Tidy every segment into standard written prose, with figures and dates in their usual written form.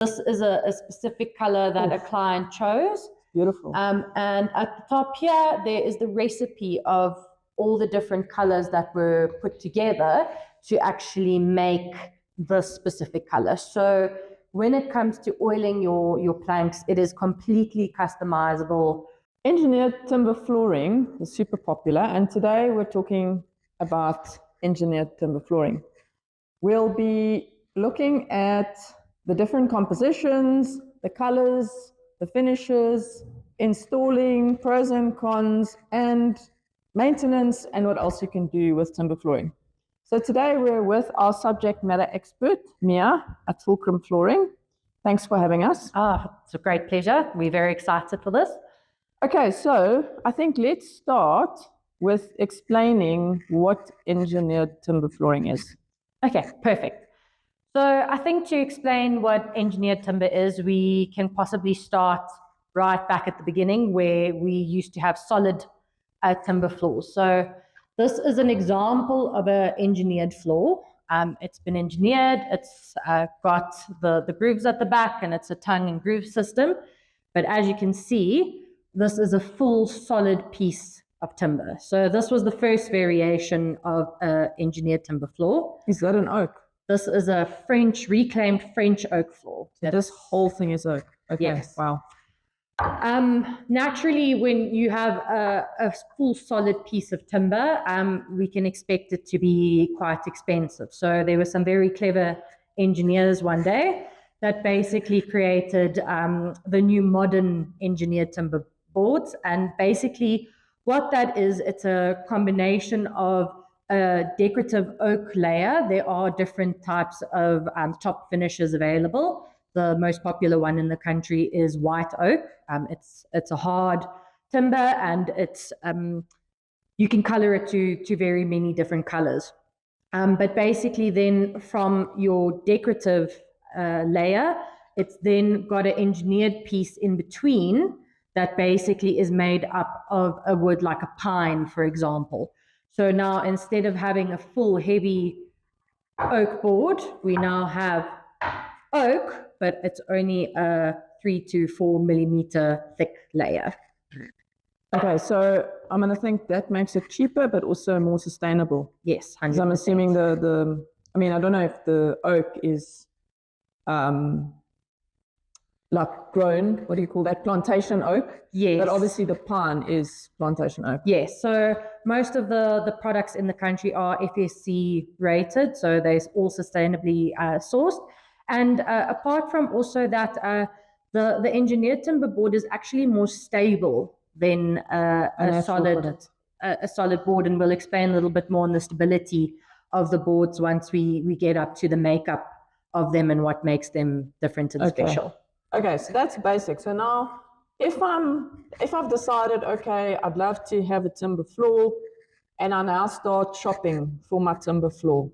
This is a specific color that a client chose. Beautiful. And at the top here, there is the recipe of all the different colors that were put together to actually make this specific color. So when it comes to oiling your planks, it is completely customizable. Engineered timber flooring is super popular, and today we're talking about engineered timber flooring. We'll be looking at the different compositions, the colors, the finishes, installing, pros and cons, and maintenance, and what else you can do with timber flooring. So today we're with our subject matter expert, Mia, at Fulcrum Flooring. Thanks for having us. It's a great pleasure. We're very excited for this. Okay, so I think let's start with explaining what engineered timber flooring is. Okay, perfect. So I think to explain what engineered timber is, we can possibly start right back at the beginning where we used to have solid timber floors. So this is an example of an engineered floor. It's been engineered, it's got the grooves at the back, and it's a tongue and groove system. But as you can see, this is a full solid piece of timber. So this was the first variation of engineered timber floor. Is that an oak? This is a reclaimed French oak floor. So this whole thing is oak? Okay, yes. Wow. Naturally, when you have a full solid piece of timber, we can expect it to be quite expensive. So there were some very clever engineers one day that basically created the new modern engineered timber boards. And basically what that is, it's a combination of a decorative oak layer. There are different types of top finishes available. The most popular one in the country is white oak. It's a hard timber, and it's you can color it to very many different colors. But basically then from your decorative layer, it's then got an engineered piece in between that basically is made up of a wood like a pine, for example. So now instead of having a full heavy oak board, we now have oak, but it's only a 3 to 4 millimeter thick layer. Okay, so I'm going to think that makes it cheaper, but also more sustainable. Yes, 100%. Because I'm assuming I mean, I don't know if the oak is like grown, what do you call that, plantation oak? Yes. But obviously the pine is plantation oak. Yes, so most of the products in the country are FSC rated, so they're all sustainably sourced. And apart from also that, the engineered timber board is actually more stable than a solid board, and we'll explain a little bit more on the stability of the boards once we get up to the makeup of them and what makes them different and special. Okay, so that's basic. So now, if I've decided, okay, I'd love to have a timber floor, and I now start shopping for my timber floor,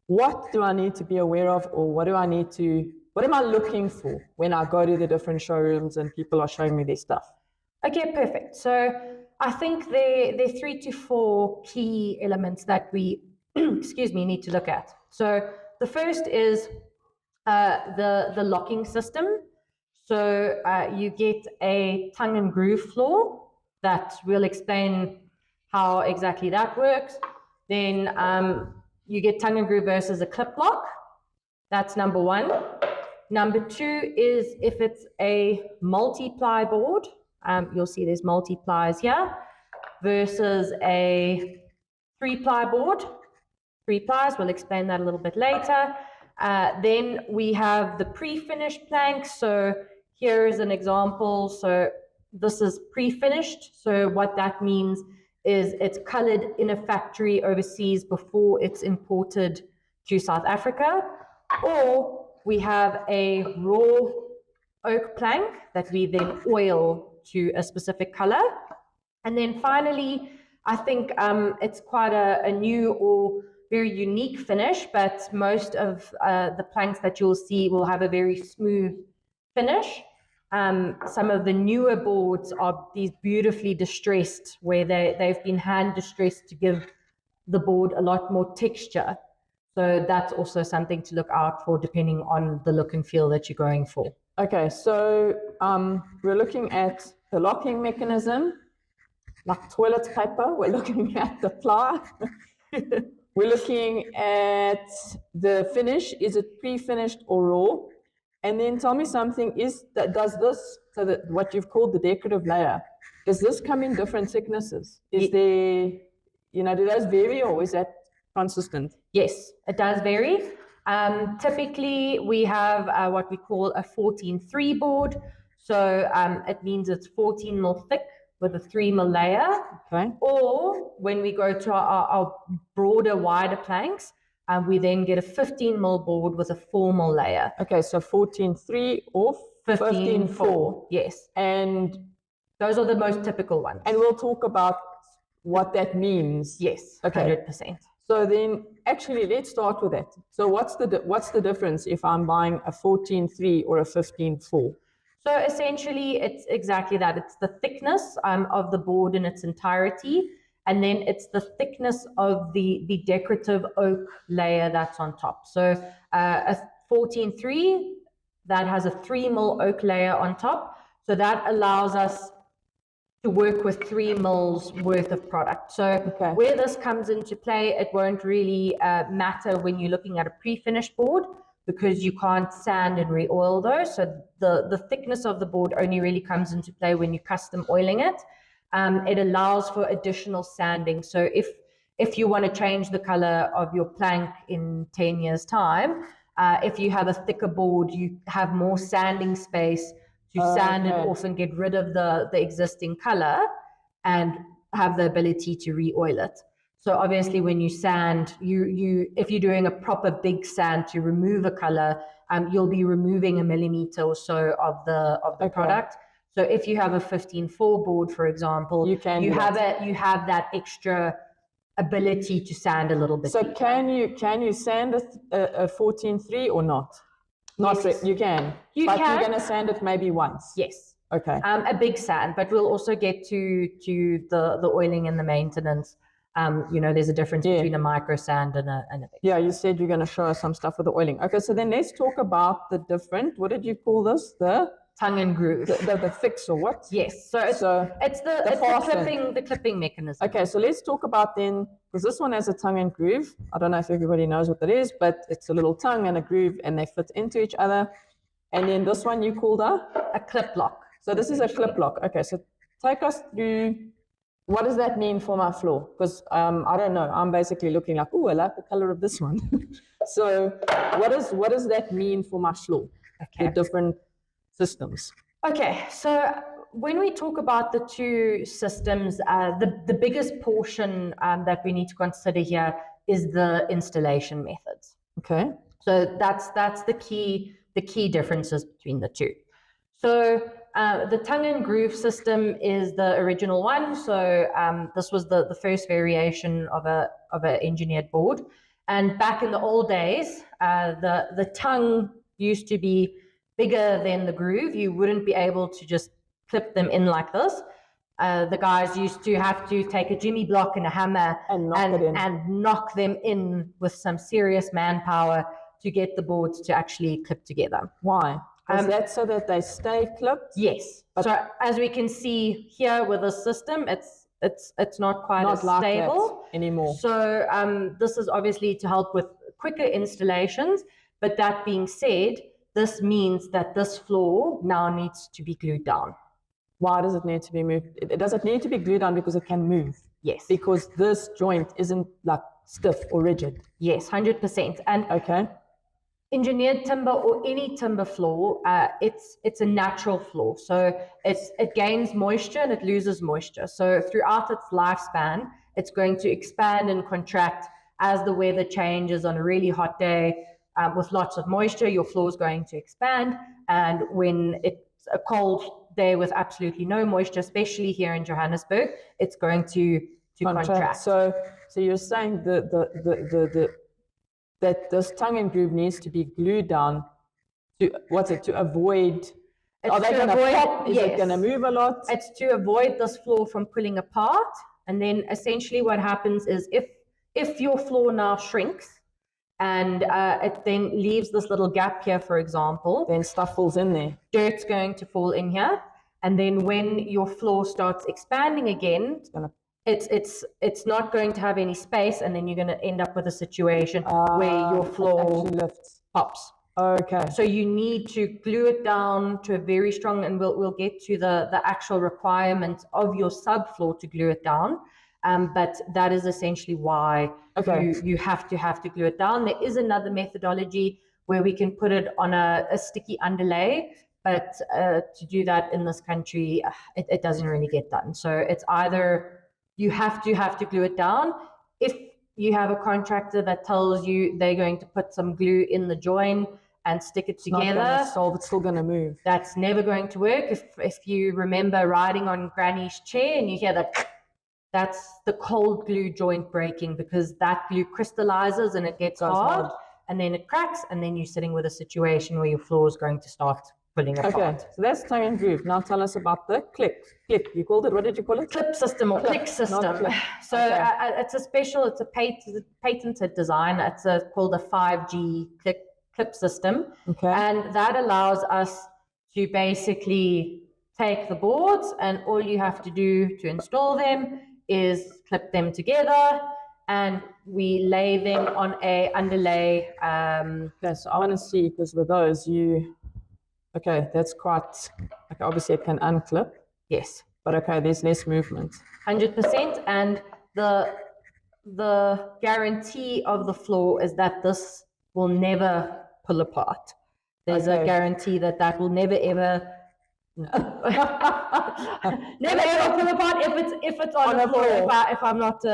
what do I need to be aware of, or what am I looking for when I go to the different showrooms and people are showing me their stuff? Okay, perfect. So I think there are 3 to 4 key elements that we, need to look at. So the first is the locking system. So you get a tongue and groove floor that will explain how exactly that works. Then you get tongue and groove versus a clip lock. That's number one. Number two is if it's a multi-ply board, you'll see there's multi-plies here, versus a 3-ply board. 3 plies, we'll explain that a little bit later. Then we have the pre-finished planks. So here is an example. So this is pre-finished. So what that means is it's colored in a factory overseas before it's imported to South Africa. Or we have a raw oak plank that we then oil to a specific color. And then finally, I think it's quite a new or very unique finish, but most of the planks that you'll see will have a very smooth finish. Some of the newer boards are these beautifully distressed, where they've been hand distressed to give the board a lot more texture. So that's also something to look out for depending on the look and feel that you're going for. Okay, so we're looking at the locking mechanism, like toilet paper. We're looking at the ply. We're looking at the finish. Is it pre-finished or raw? And then tell me something, does this, so that what you've called the decorative layer, does this come in different thicknesses? Is there, do those vary or is that consistent? Yes, it does vary. Typically, we have what we call a 14-3 board. So it means it's 14 mil thick with a 3 mil layer. Okay. Or when we go to our broader, wider planks, we then get a 15 mil board with a 4 mil layer. Okay, so 14-3 or 15-4. Yes. And those are the most typical ones. And we'll talk about what that means. Yes, okay. 100%. So then, actually, let's start with that. So what's the difference if I'm buying a 14-3 or a 15-4? So essentially, it's exactly that. It's the thickness of the board in its entirety, and then it's the thickness of the decorative oak layer that's on top. So a 14-3 that has a 3 mil oak layer on top. So that allows us to work with 3 mils worth of product. So where this comes into play, it won't really matter when you're looking at a pre-finished board, because you can't sand and re-oil those. So the thickness of the board only really comes into play when you're custom oiling it. It allows for additional sanding. So if you want to change the color of your plank in 10 years' time, if you have a thicker board, you have more sanding space to sand it off and get rid of the existing color and have the ability to re-oil it. So obviously when you sand, if you're doing a proper big sand to remove a color, you'll be removing 1 millimeter or so of the product. So if you have a 15-4 board, for example, you have that extra ability to sand a little bit. So deeper. can you sand a 14-3 or not? Not yes. You can. But you're going to sand it maybe once. Yes. Okay. A big sand, but we'll also get to the oiling and the maintenance. There's a difference between a micro sand and a big. Yeah, you said you're going to show us some stuff with the oiling. Okay, so then let's talk about the different. What did you call this? The tongue and groove. The fix or what? Yes. So it's the clipping mechanism. Okay, so let's talk about then, because this one has a tongue and groove. I don't know if everybody knows what that is, but it's a little tongue and a groove, and they fit into each other. And then this one you called a clip lock. So this is a clip lock. Okay, so take us through. What does that mean for my floor? Because I don't know. I'm basically looking like, oh, I like the color of this one. So what does that mean for my floor? Okay. The different systems. Okay, so when we talk about the two systems, the biggest portion that we need to consider here is the installation methods. Okay. So that's the key differences between the two. So the tongue and groove system is the original one. So this was the first variation of an engineered board. And back in the old days, the tongue used to be bigger than the groove. You wouldn't be able to just clip them in like this. The guys used to have to take a jimmy block and a hammer and knock them in with some serious manpower to get the boards to actually clip together. Why? Is that so that they stay clipped? Yes. So as we can see here with this system, it's not quite as like stable anymore. So this is obviously to help with quicker installations. But that being said, this means that this floor now needs to be glued down. Why does it need to be moved? Does it need to be glued down because it can move? Yes. Because this joint isn't like stiff or rigid? Yes, 100%. And okay. Engineered timber or any timber floor, it's a natural floor. So it gains moisture and it loses moisture. So throughout its lifespan, it's going to expand and contract as the weather changes. On a really hot day with lots of moisture, your floor is going to expand. And when it's a cold day with absolutely no moisture, especially here in Johannesburg, it's going to contract. So you're saying that this tongue and groove needs to be glued down to avoid. Are they going to pop? Is it going to move a lot? It's to avoid this floor from pulling apart. And then essentially what happens is if your floor now shrinks, and it then leaves this little gap here, for example. Then stuff falls in there. Dirt's going to fall in here, and then when your floor starts expanding again, it's not going to have any space, and then you're going to end up with a situation where your floor lifts. pops. Okay. So you need to glue it down to a very strong, and we'll get to the actual requirements of your subfloor to glue it down. But that is essentially why you have to glue it down. There is another methodology where we can put it on a sticky underlay, but to do that in this country, it doesn't really get done. So it's either you have to glue it down. If you have a contractor that tells you they're going to put some glue in the join and stick it together, it's still going to move. That's never going to work. If you remember riding on Granny's chair and you hear that, that's the cold glue joint breaking, because that glue crystallizes and it gets hard, and then it cracks, and then you're sitting with a situation where your floor is going to start pulling apart. Okay, so that's tongue and groove. Now tell us about the clip. You called it, what did you call it? Clip system or click system. So it's a patented design. It's called a 5G clip system. Okay. And that allows us to basically take the boards, and all you have to do to install them is clip them together, and we lay them on a underlay. Okay, so I want to see, because with those okay, that's quite, okay, obviously it can unclip. Yes. But okay, there's less movement. 100%, and the guarantee of the floor is that this will never pull apart. There's a guarantee that will never ever never ever pull apart if it's on the floor. If I'm not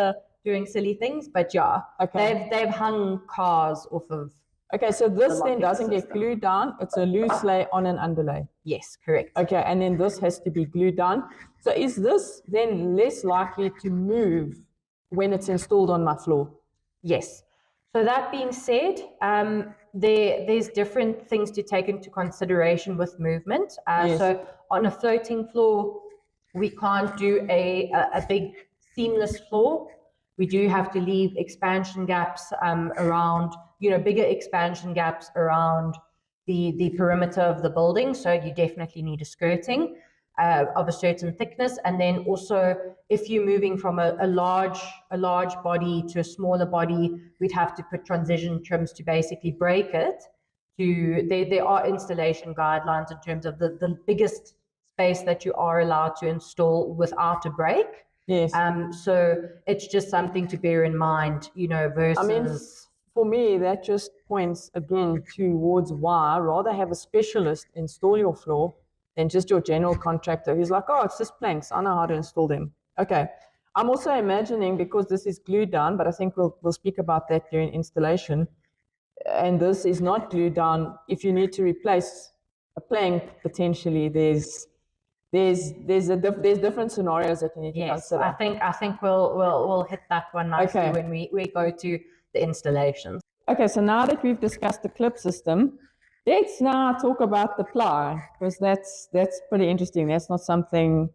doing silly things, but yeah, they've hung cars off of. Okay, so this then doesn't get glued down. It's a loose lay on an underlay. Yes, correct. Okay, and then this has to be glued down. So is this then less likely to move when it's installed on my floor? Yes. So that being said, there's different things to take into consideration with movement. So on a floating floor, we can't do a big seamless floor. We do have to leave expansion gaps around, bigger expansion gaps around the perimeter of the building. So you definitely need a skirting of a certain thickness. And then also, if you're moving from a large body to a smaller body, we'd have to put transition trims to basically break it. There are installation guidelines in terms of the biggest space that you are allowed to install without a break. Yes. So it's just something to bear in mind, versus. I mean, for me, that just points again towards why rather have a specialist install your floor than just your general contractor who's like, oh, it's just planks, I know how to install them. Okay. I'm also imagining, because this is glued down, but I think we'll speak about that during installation, and this is not glued down, if you need to replace a plank, potentially there's different scenarios that you need to consider. I think we'll hit that one nicely when we go to the installations. Okay, so now that we've discussed the clip system, let's now talk about the ply, because that's pretty interesting. That's not something,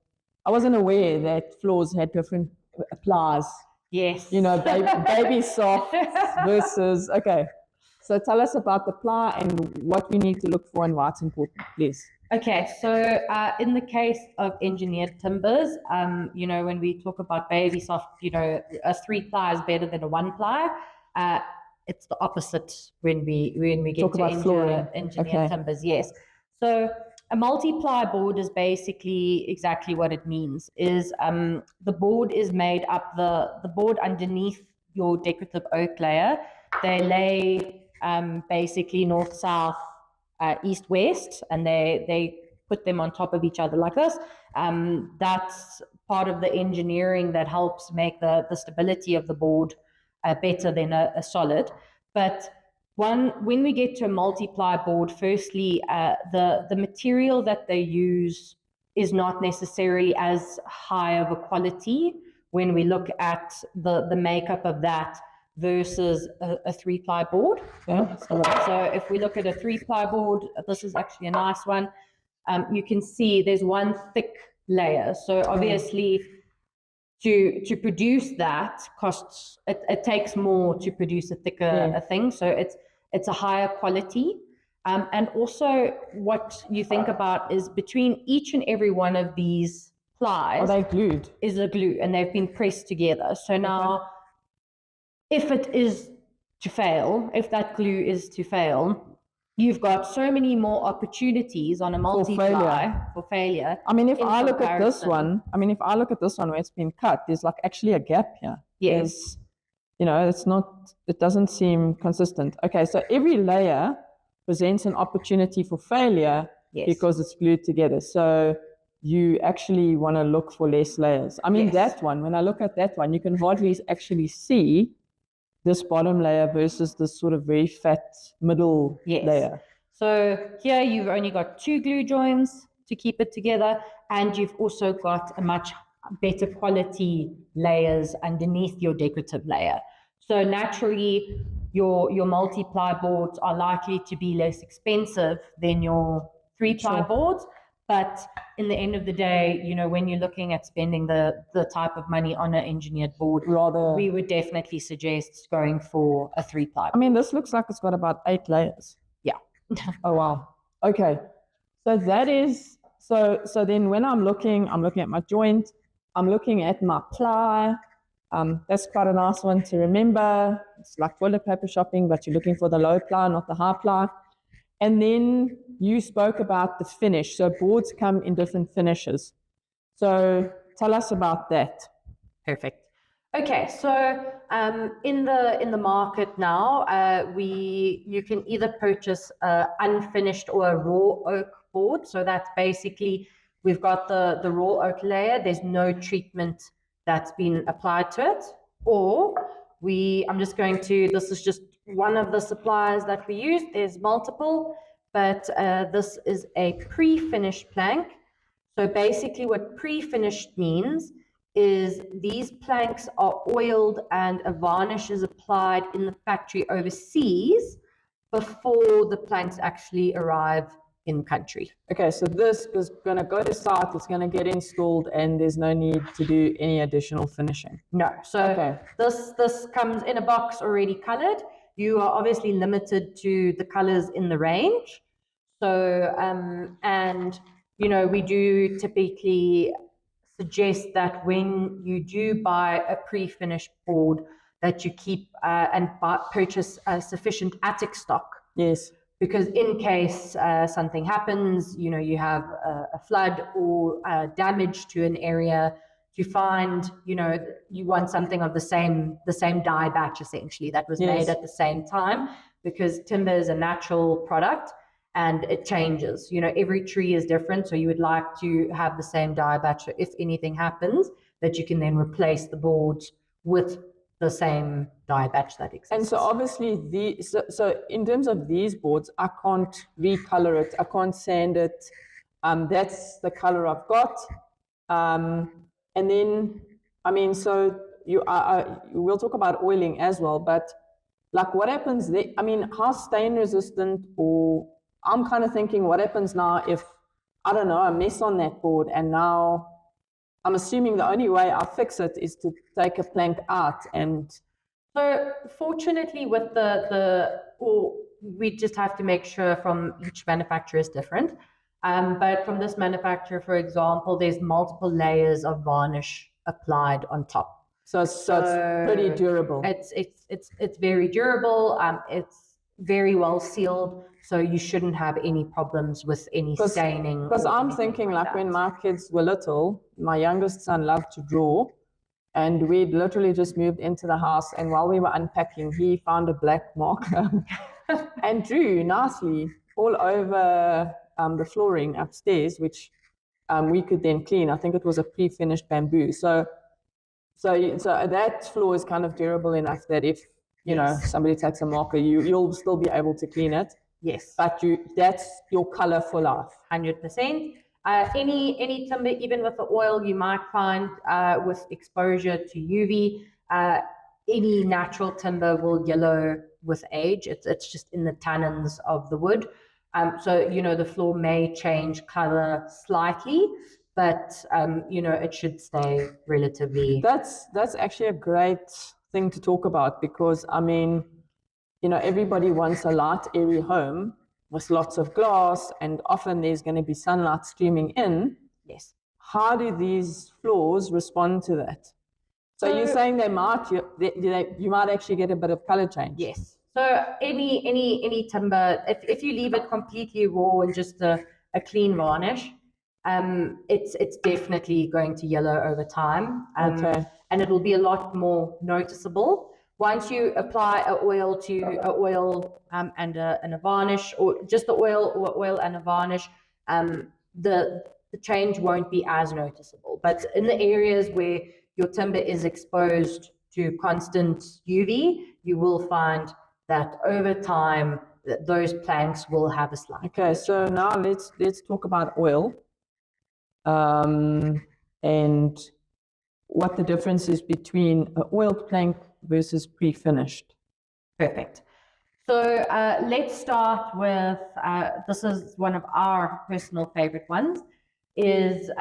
I wasn't aware that floors had different plies. Yes. Baby soft versus, okay. So tell us about the ply and what we need to look for and why it's important, please. Okay, so in the case of engineered timbers, when we talk about baby soft, a 3-ply is better than a 1-ply. It's the opposite when we get to engineered timbers. Yes. So a multi-ply board is basically exactly what it means. Is the board is made up, the board underneath your decorative oak layer, they lay basically north, south, east, west, and they put them on top of each other like this. That's part of the engineering that helps make the stability of the board better than a solid. But when we get to a multi-ply board, firstly, the material that they use is not necessarily as high of a quality when we look at the makeup of that versus a 3-ply board. Yeah. So if we look at a 3-ply board, this is actually a nice one. You can see there's one thick layer. So obviously to produce that costs, it takes more to produce a thicker a thing, so it's a higher quality. And also what you think about is between each and every one of these plies, are they glued? Is a glue, and they've been pressed together. So now, if it is to fail, if that glue is to fail, you've got so many more opportunities on a multi-ply for failure. I mean, if I look at this one, where it's been cut, there's like actually a gap here. Yes. It doesn't seem consistent. Okay, so every layer presents an opportunity for failure because it's glued together. So you actually want to look for less layers. I mean, that one, when I look at that one, you can hardly actually see this bottom layer versus this sort of very fat middle layer. So here you've only got 2 glue joins to keep it together, and you've also got a much better quality layers underneath your decorative layer. So naturally, your multi-ply boards are likely to be less expensive than your 3-ply boards. But in the end of the day, when you're looking at spending the type of money on an engineered board, we would definitely suggest going for a 3-ply. I mean, this looks like it's got about 8 layers. Yeah. Oh, wow. Okay. So that is, so then when I'm looking at my joint, I'm looking at my ply. That's quite a nice one to remember. It's like toilet paper shopping, but you're looking for the low ply, not the high ply. And then you spoke about the finish. So boards come in different finishes. So tell us about that. Perfect. Okay, so in the market now, you can either purchase unfinished or a raw oak board. So that's basically, we've got the raw oak layer. There's no treatment that's been applied to it. Or this is just one of the suppliers that we use. There's multiple, but this is a pre-finished plank. So basically what pre-finished means is these planks are oiled and a varnish is applied in the factory overseas before the planks actually arrive in country. Okay, so this is going to go to site, it's going to get installed, and there's no need to do any additional finishing. No, so this comes in a box already colored. You are obviously limited to the colors in the range. So, and we do typically suggest that when you do buy a pre-finished board, that you keep and purchase sufficient attic stock. Yes. Because in case something happens, you have a flood or damage to an area, to find, you want something of the same die batch essentially that was made at the same time, because timber is a natural product and it changes. Every tree is different, so you would like to have the same die batch. So if anything happens, that you can then replace the boards with the same die batch that exists. And so obviously so in terms of these boards, I can't recolor it, I can't sand it. That's the color I've got. And then, I mean, so we'll talk about oiling as well, but like what happens there? I mean, how stain resistant, or I'm kind of thinking what happens now if, I don't know, I mess on that board, and now I'm assuming the only way I fix it is to take a plank out. And so fortunately with we just have to make sure from each manufacturer is different. But from this manufacturer, for example, there's multiple layers of varnish applied on top. So it's pretty durable. It's very durable. It's very well sealed, so you shouldn't have any problems with any staining. Because I'm thinking like when my kids were little, my youngest son loved to draw, and we'd literally just moved into the house, and while we were unpacking, he found a black marker and drew nicely all over the flooring upstairs, which we could then clean. I think it was a pre-finished bamboo. So that floor is kind of durable enough that if somebody takes a marker, you'll still be able to clean it. Yes. But that's your color for life. 100%. Any timber, even with the oil, you might find with exposure to UV, any natural timber will yellow with age. It's just in the tannins of the wood. So the floor may change color slightly, but it should stay relatively. That's actually a great thing to talk about, because I mean, everybody wants a light, airy home with lots of glass, and often there's going to be sunlight streaming in. Yes. How do these floors respond to that? So you're saying you might actually get a bit of color change? Yes. So any timber, if you leave it completely raw and just a clean varnish, it's definitely going to yellow over time. Okay. And it will be a lot more noticeable. Once you apply an oil and a varnish, or just the oil and a varnish, the change won't be as noticeable. But in the areas where your timber is exposed to constant UV, you will find that over time those planks will have a slight. Okay, so now let's talk about oil, and what the difference is between an oiled plank versus pre-finished. Perfect. So let's start with, this is one of our personal favorite ones, is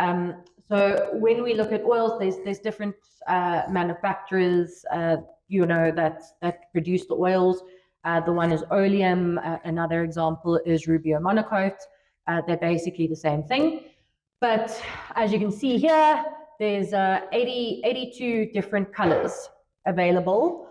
so when we look at oils, there's different manufacturers, that produce the oils. The one is Oleum. Another example is Rubio Monocoat. They're basically the same thing. But as you can see here, there's 82 different colors available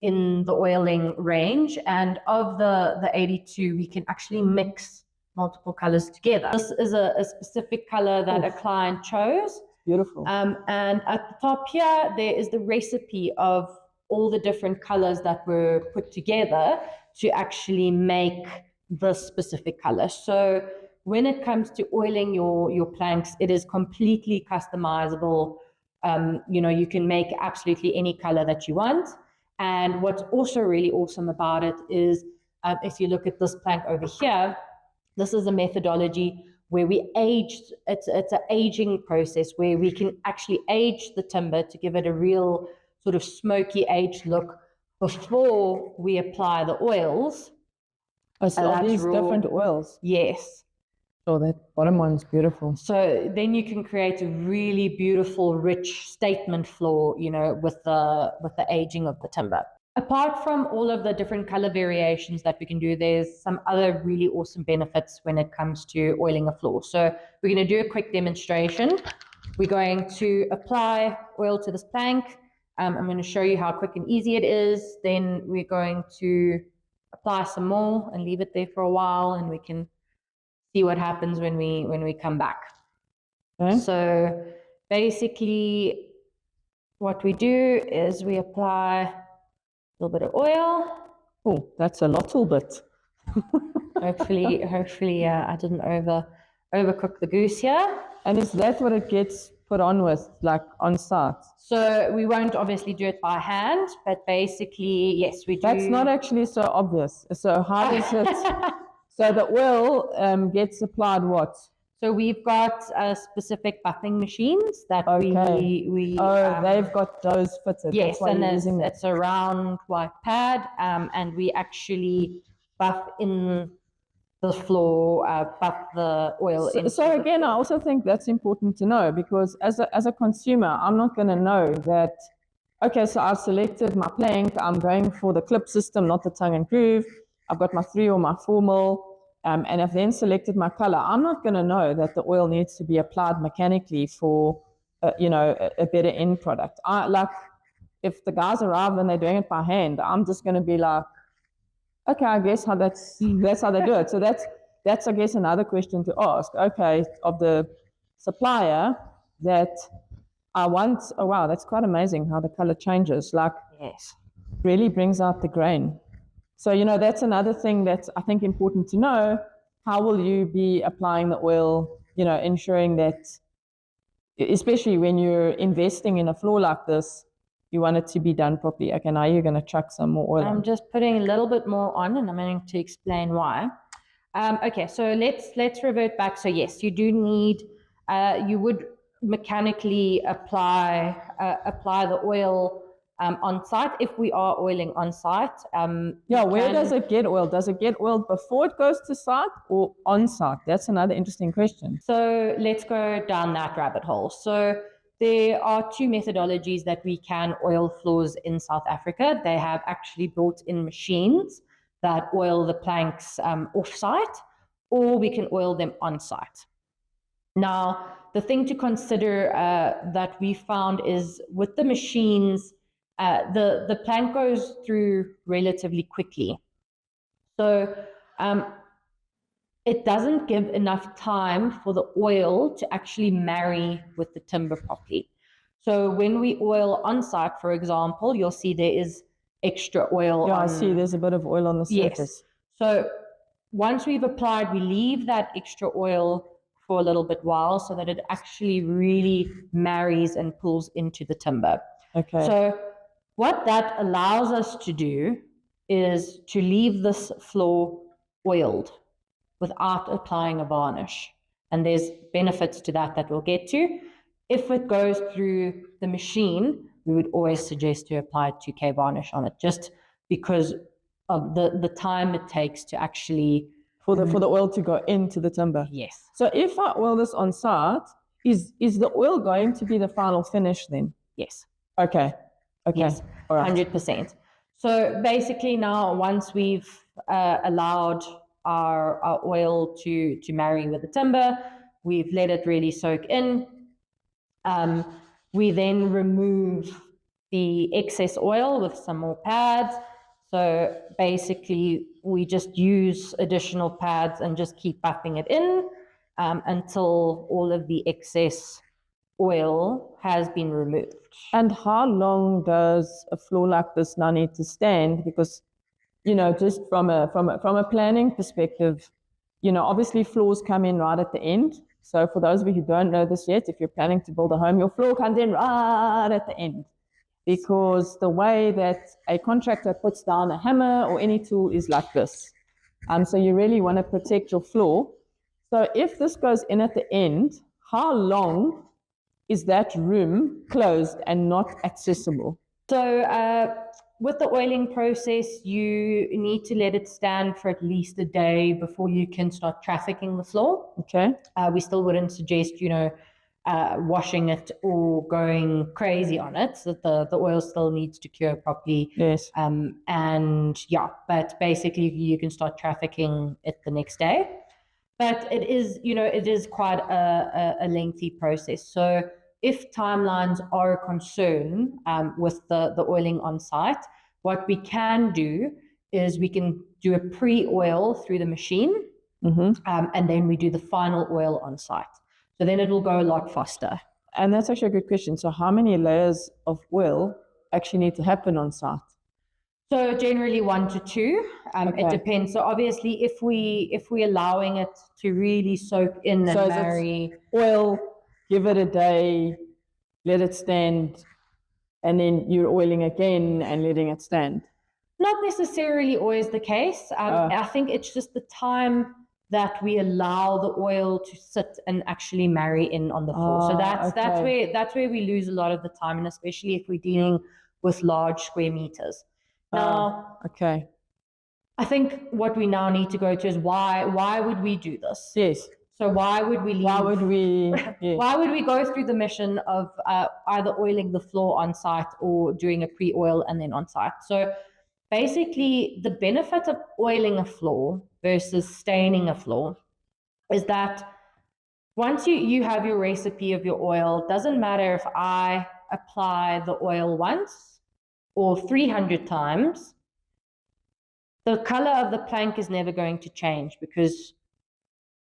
in the oiling range. And of the 82, we can actually mix multiple colors together. This is a specific color that a client chose. Beautiful. And at the top here, there is the recipe of all the different colors that were put together to actually make this specific color. So when it comes to oiling your planks, it is completely customizable. You can make absolutely any color that you want. And what's also really awesome about it is, if you look at this plank over here, this is a methodology where we aged, it's an aging process where we can actually age the timber to give it a real sort of smoky aged look before we apply the oils. So all these different oils? Yes. So that bottom one's beautiful. So then you can create a really beautiful, rich statement floor, with the aging of the timber. Apart from all of the different color variations that we can do, there's some other really awesome benefits when it comes to oiling a floor. So we're going to do a quick demonstration. We're going to apply oil to this plank. I'm going to show you how quick and easy it is. Then we're going to apply some more and leave it there for a while, and we can see what happens when we come back. Okay. So basically what we do is we apply a little bit of oil. Oh, that's a little bit. hopefully I didn't overcook the goose here. And is that what it gets put on with, like on site? So we won't obviously do it by hand, but basically, yes, we do. That's not actually so obvious. So how does it... So the oil gets applied what? So we've got specific buffing machines that we they've got those fitted. Yes, and it's a round white pad, and we actually buff in the floor, buff the oil. So again, I also think that's important to know, because as a consumer, I'm not going to know that, okay, so I've selected my plank, I'm going for the clip system, not the tongue and groove. I've got my 3 or my 4 mil. And I've then selected my color. I'm not going to know that the oil needs to be applied mechanically for, a better end product. Like, if the guys arrive and they're doing it by hand, I'm just going to be like, okay, I guess that's how they do it. So that's I guess another question to ask. Okay, of the supplier that I want. Oh wow, that's quite amazing how the color changes. Like, yes, really brings out the grain. So, that's another thing that's, I think, important to know. How will you be applying the oil, ensuring that, especially when you're investing in a floor like this, you want it to be done properly. Okay, now you're going to chuck some more oil. I'm just putting a little bit more on, and I'm going to explain why. Okay, so let's revert back. So yes, you do need, you would mechanically apply the oil on site if we are oiling on site. Where does it get oiled? Does it get oiled before it goes to site or on site? That's another interesting question. So let's go down that rabbit hole. So there are two methodologies that we can oil floors in South Africa. They have actually built-in machines that oil the planks off-site, or we can oil them on-site. Now, the thing to consider that we found is with the machines, the plank goes through relatively quickly. So it doesn't give enough time for the oil to actually marry with the timber properly. So when we oil on site, for example, you'll see there is extra oil. Yeah, I see there's a bit of oil on the surface. Yes. So once we've applied, we leave that extra oil for a little bit while so that it actually really marries and pulls into the timber. Okay. So what that allows us to do is to leave this floor oiled without applying a varnish. And there's benefits to that we'll get to. If it goes through the machine, we would always suggest to apply 2K varnish on it, just because of the time it takes to actually... For the oil to go into the timber? Yes. So if I oil this on site, is the oil going to be the final finish then? Yes. Okay. Yes, all right. 100%. So basically now, once we've allowed our oil to marry with the timber, we've let it really soak in. We then remove the excess oil with some more pads. So basically, we just use additional pads and just keep buffing it in until all of the excess oil has been removed. And how long does a floor like this now need to stand? Because, just from a planning perspective, obviously floors come in right at the end. So for those of you who don't know this yet, if you're planning to build a home, your floor comes in right at the end. Because the way that a contractor puts down a hammer or any tool is like this. So you really want to protect your floor. So if this goes in at the end, how long is that room closed and not accessible? So with the oiling process, you need to let it stand for at least a day before you can start trafficking the floor. Okay. We still wouldn't suggest, washing it or going crazy on it, so that the oil still needs to cure properly. Yes. But basically you can start trafficking it the next day. But it is quite a lengthy process. So if timelines are a concern with the oiling on site, what we can do is we can do a pre-oil through the machine, and then we do the final oil on site. So then it will go a lot faster. And that's actually a good question. So how many layers of oil actually need to happen on site? So generally 1 to 2. It depends. So obviously, if we're allowing it to really soak in and marry, oil, give it a day, let it stand, and then you're oiling again and letting it stand. Not necessarily always the case. I think it's just the time that we allow the oil to sit and actually marry in on the floor. So that's where we lose a lot of the time, and especially if we're dealing with large square meters. Now, I think what we now need to go to is why would we do this? Yes. So why would we why would we go through the mission of either oiling the floor on site or doing a pre-oil and then on site? So basically, the benefit of oiling a floor versus staining a floor is that once you have your recipe of your oil, it doesn't matter if I apply the oil once or 300 times, the color of the plank is never going to change because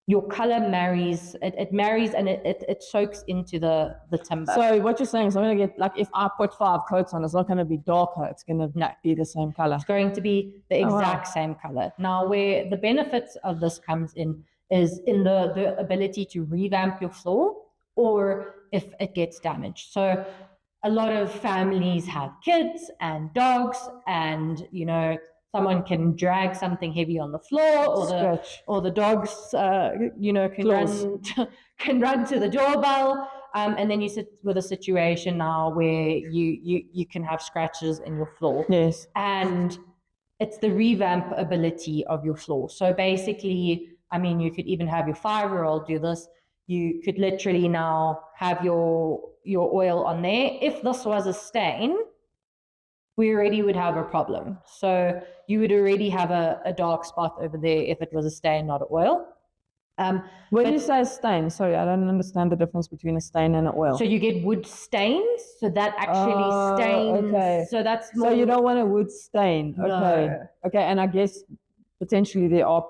your color marries, it marries and it soaks into the timber. So what you're saying is I'm going to get, like if I put 5 coats on, it's not going to be darker, it's going to be the same color. It's going to be the exact same color. Now, where the benefits of this comes in is in the ability to revamp your floor or if it gets damaged. So a lot of families have kids and dogs and, someone can drag something heavy on the floor, or the dogs, can run to the doorbell, and then you sit with a situation now where you can have scratches in your floor. Yes. And it's the revamp ability of your floor. So basically, I mean, you could even have your 5-year-old do this. You could literally now have your oil on there. If this was a stain, we already would have a problem. So you would already have a dark spot over there if it was a stain, not an oil. When you say stain, sorry, I don't understand the difference between a stain and an oil. So you get wood stains, so that actually stains. Okay. So that's more. So you don't want a wood stain. Okay. No. Okay, and I guess potentially there are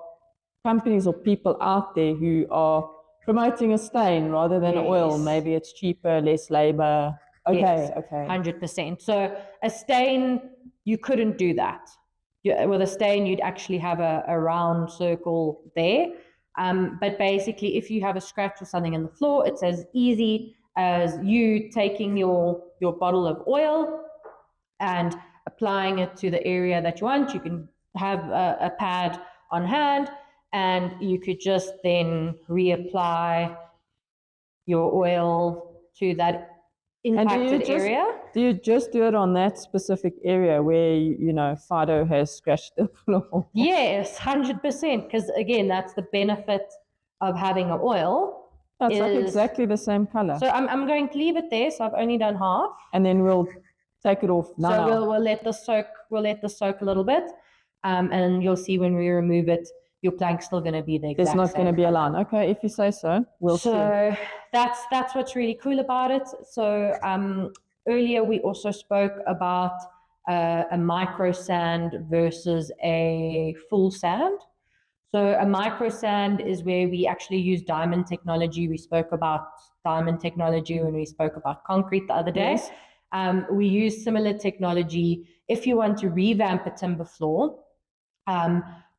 companies or people out there who are promoting a stain rather than an oil. Maybe it's cheaper, less labor. Okay, yes, okay. 100%. So a stain, you couldn't do that. With a stain, you'd actually have a round circle there. But basically, if you have a scratch or something in the floor, it's as easy as you taking your bottle of oil and applying it to the area that you want. You can have a pad on hand, and you could just then reapply your oil to that impacted area. Do you just do it on that specific area where, Fido has scratched the floor? Yes, 100%, because again, that's the benefit of having an oil. It's like exactly the same color. So I'm going to leave it there, so I've only done half. And then we'll take it off now. So we'll let this soak a little bit, and you'll see when we remove it, your plank's still going to be the exact same. There's not going to be a line. Okay, if you say so, we'll see. So that's what's really cool about it. So earlier we also spoke about a micro sand versus a full sand. So a micro sand is where we actually use diamond technology. We spoke about diamond technology when we spoke about concrete the other day. Yes. We use similar technology if you want to revamp a timber floor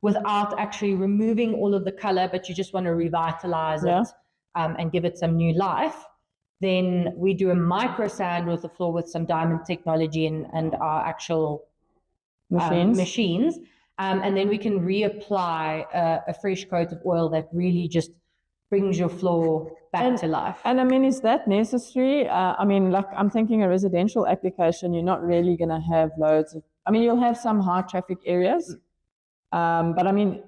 without actually removing all of the color, but you just want to revitalize it and give it some new life. Then we do a micro sand with the floor with some diamond technology and our actual machines. And then we can reapply a fresh coat of oil that really just brings your floor back to life. And I mean, is that necessary? I mean, like I'm thinking a residential application, you're not really going to have loads of, I mean, you'll have some high traffic areas. But I mean,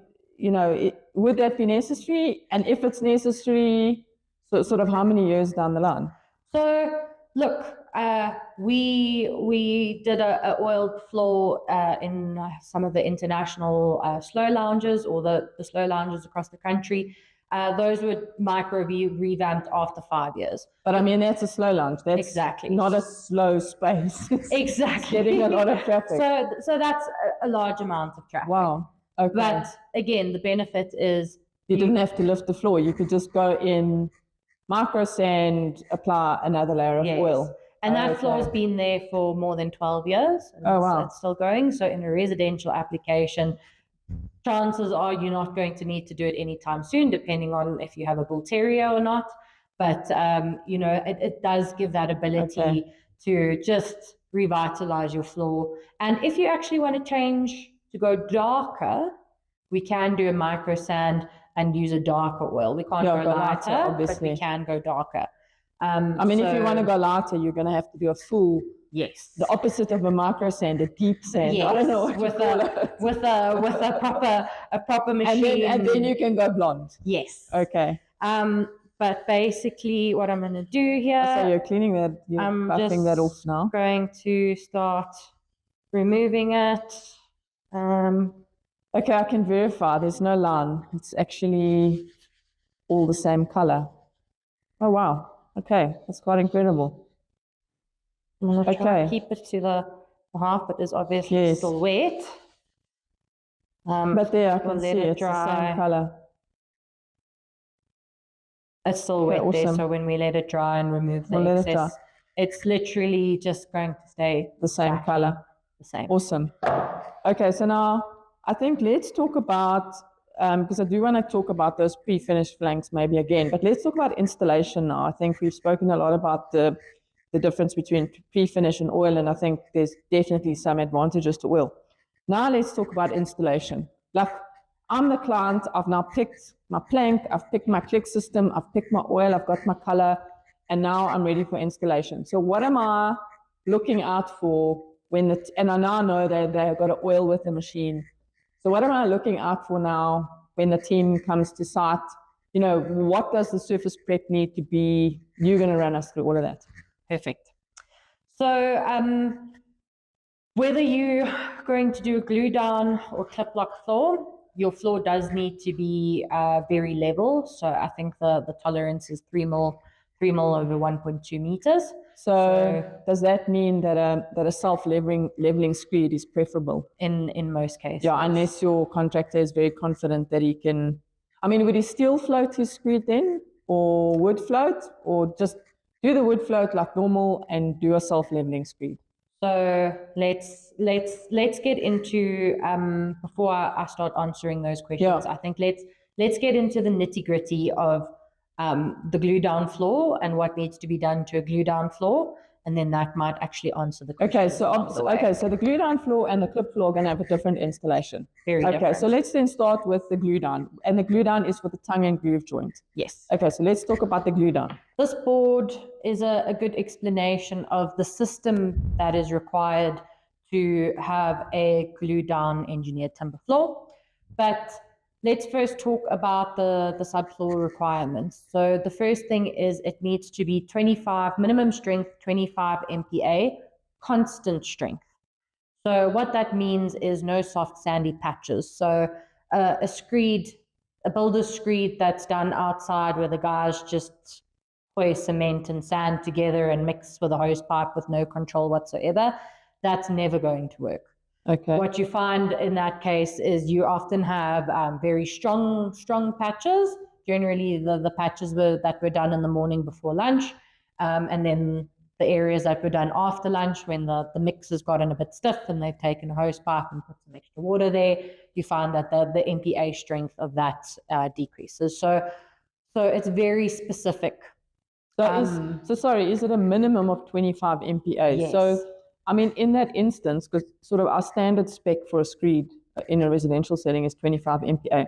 would that be necessary? And if it's necessary, so sort of how many years down the line? So look, we did a oiled floor in some of the international slow lounges or the slow lounges across the country. Those were micro revamped after 5 years. But I mean, that's a slow lounge. That's exactly not a slow space. Exactly. Getting a lot of traffic. So that's a large amount of traffic. Wow. Okay. But again, the benefit is you didn't have to lift the floor. You could just go in, micro sand, apply another layer of oil. And that floor's been there for more than 12 years. And it's still going. So in a residential application, chances are you're not going to need to do it anytime soon, depending on if you have a bull terrier or not. But, it does give that ability to just revitalize your floor. And if you actually want to change to go darker, we can do a micro sand and use a darker oil. We can't go lighter, obviously, but we can go darker. I mean, if you want to go lighter, you're going to have to do a full. Yes. The opposite of a micro sand, a deep sand. Yes. I don't know with a proper machine. And then you can go blonde. Yes. Okay. But basically, what I'm going to do here. So you're cleaning that. You're buffing that off now. Going to start removing it. Okay, I can verify. There's no line. It's actually all the same color. Oh wow. Okay, that's quite incredible. I'm going to try and keep it to the half, but it's obviously still wet. But there, I can see it's the same color. It's still wet there, so when we let it dry and remove the excess, it's literally just going to stay the same color. The same. Awesome. Okay, so now I think let's talk about, because I do want to talk about those pre-finished flanks maybe again, but let's talk about installation now. I think we've spoken a lot about the difference between pre-finish and oil, and I think there's definitely some advantages to oil. Now let's talk about installation. Like, I'm the client, I've now picked my plank, I've picked my click system, I've picked my oil, I've got my color, and now I'm ready for installation. So what am I looking out for and I now know that they've got an oil with the machine. So what am I looking out for now when the team comes to site? You know, what does the surface prep need to be? You're going to run us through all of that. Perfect. So whether you're going to do a glue down or clip lock floor, your floor does need to be very level. So I think the tolerance is 3 mil over 1.2 meters. So does that mean that a self-leveling screed is preferable? In most cases. Yeah, unless your contractor is very confident that he can. I mean, would he steel float his screed then, or wood float, or just do the wood float like normal and do a self-leveling screed? So let's get into before I start answering those questions. I think let's get into the nitty-gritty of the glue down floor and what needs to be done to a glue down floor, and then that might actually answer the question. So the glue down floor and the clip floor are going to have a different installation. Very different. Okay, so let's then start with the glue down, and the glue down is for the tongue and groove joint. Yes. Okay, so let's talk about the glue down. This board is a good explanation of the system that is required to have a glue down engineered timber floor. But let's first talk about the subfloor requirements. So the first thing is it needs to be 25 minimum strength, 25 MPa, constant strength. So what that means is no soft sandy patches. So a builder's screed that's done outside where the guys just pour cement and sand together and mix with a hose pipe with no control whatsoever, that's never going to work. Okay. What you find in that case is you often have very strong patches. Generally, the patches that were done in the morning before lunch, and then the areas that were done after lunch when the mix has gotten a bit stiff and they've taken a hose pipe and put some extra water there, you find that the MPa strength of that decreases. So it's very specific. Is it a minimum of 25 MPa? Yes. So, I mean, in that instance, because sort of our standard spec for a screed in a residential setting is 25 MPa.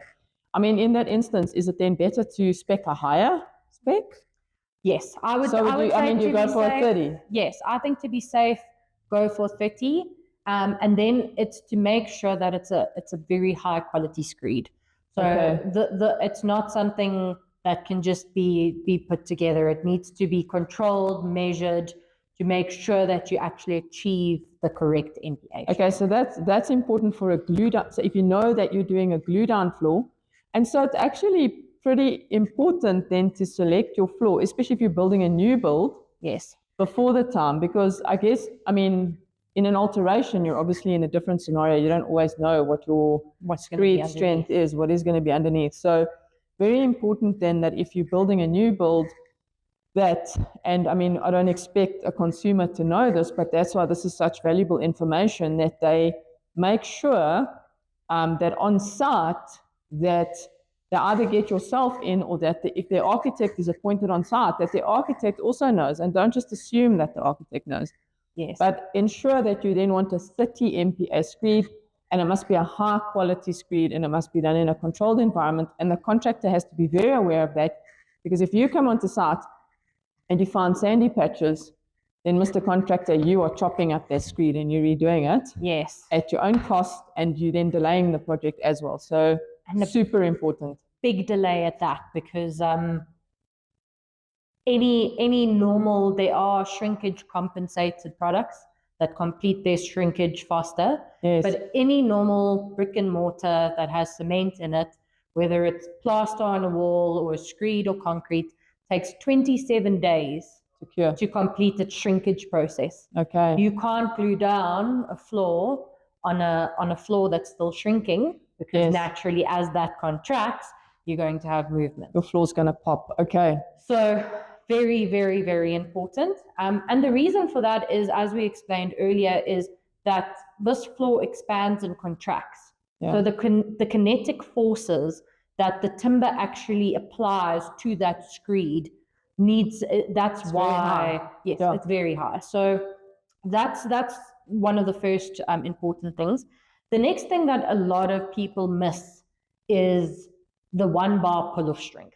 I mean, in that instance, is it then better to spec a higher spec? Yes, I would. So you go for a 30? Yes, I think to be safe, go for 30. And then it's to make sure that it's a very high quality screed. So it's not something that can just be put together. It needs to be controlled, measured, to make sure that you actually achieve the correct MPa. Okay, so that's important for a glue down. So if you know that you're doing a glue down floor, and so it's actually pretty important then to select your floor, especially if you're building a new build. Yes. Before the time, because I guess, I mean, in an alteration, you're obviously in a different scenario. You don't always know what your screed strength is, what is going to be underneath. So very important then that if you're building a new build, and I mean, I don't expect a consumer to know this, but that's why this is such valuable information, that they make sure that on site that they either get yourself in, or that if their architect is appointed on site, that the architect also knows, and don't just assume that the architect knows. Yes. But ensure that you then want a 30 MPa screed, and it must be a high quality screed, and it must be done in a controlled environment, and the contractor has to be very aware of that, because if you come onto site and you find sandy patches, then Mr. Contractor, you are chopping up that screed and you're redoing it. Yes. At your own cost, and you're then delaying the project as well. So super important. Big delay at that, because any normal, there are shrinkage compensated products that complete their shrinkage faster. Yes. But any normal brick and mortar that has cement in it, whether it's plaster on a wall or a screed or concrete, takes 27 days to complete its shrinkage process. Okay. You can't glue down a floor on a floor that's still shrinking, because naturally as that contracts, you're going to have movement. Your floor's going to pop. Okay. So very, very, very important. And the reason for that is, as we explained earlier, is that this floor expands and contracts. Yeah. So the kinetic forces that the timber actually applies to that screed that's why, yes, it's very high. So that's one of the first important things. The next thing that a lot of people miss is the 1 bar pull-off strength.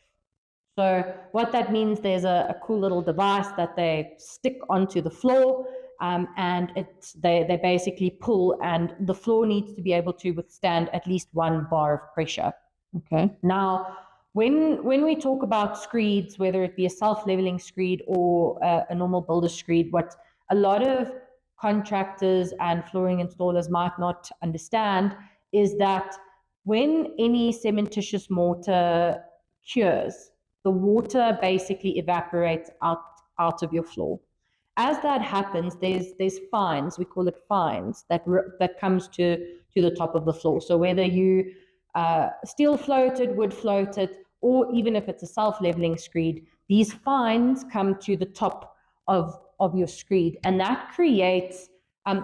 So what that means, there's a cool little device that they stick onto the floor, and they basically pull, and the floor needs to be able to withstand at least 1 bar of pressure. Okay. Now, when we talk about screeds, whether it be a self-leveling screed or a normal builder screed, what a lot of contractors and flooring installers might not understand is that when any cementitious mortar cures, the water basically evaporates out of your floor. As that happens, there's fines, we call it fines, that comes to the top of the floor. So whether you steel floated, wood floated, or even if it's a self-leveling screed, these fines come to the top of your screed, and that creates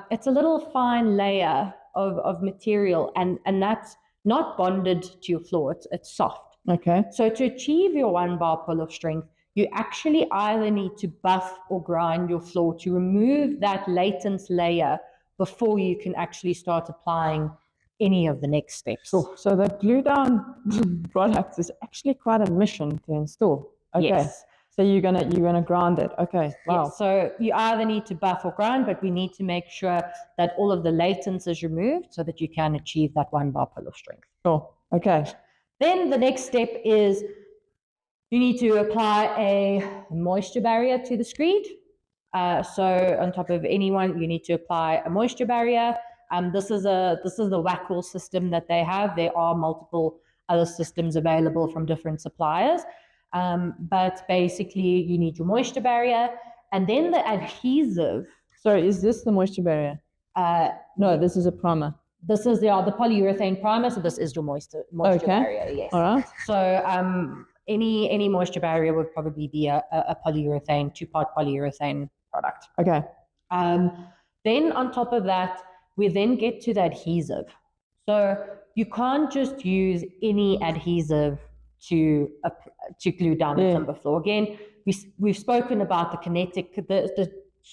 it's a little fine layer of material, and that's not bonded to your floor. It's soft. Okay. So to achieve your 1 bar pull-off strength, you actually either need to buff or grind your floor to remove that latent layer before you can actually start applying any of the next steps. So the glue down product is actually quite a mission to install. Okay. Yes. So you're gonna grind it. Okay. Wow. Yes. So you either need to buff or grind, but we need to make sure that all of the latents is removed so that you can achieve that 1 bar pull-off strength. Sure. Okay. Then the next step is you need to apply a moisture barrier to the screed. So on top of anyone, you need to apply a moisture barrier. This is the Wackle system that they have. There are multiple other systems available from different suppliers. But basically you need your moisture barrier, and then the adhesive. Sorry, is this the moisture barrier? No, this is a primer. This is the polyurethane primer, so this is your moisture barrier, yes. All right. So any moisture barrier would probably be a polyurethane, 2-part polyurethane product. Okay. Then on top of that, we then get to the adhesive. So you can't just use any adhesive to glue down a timber floor. Again, we've spoken about the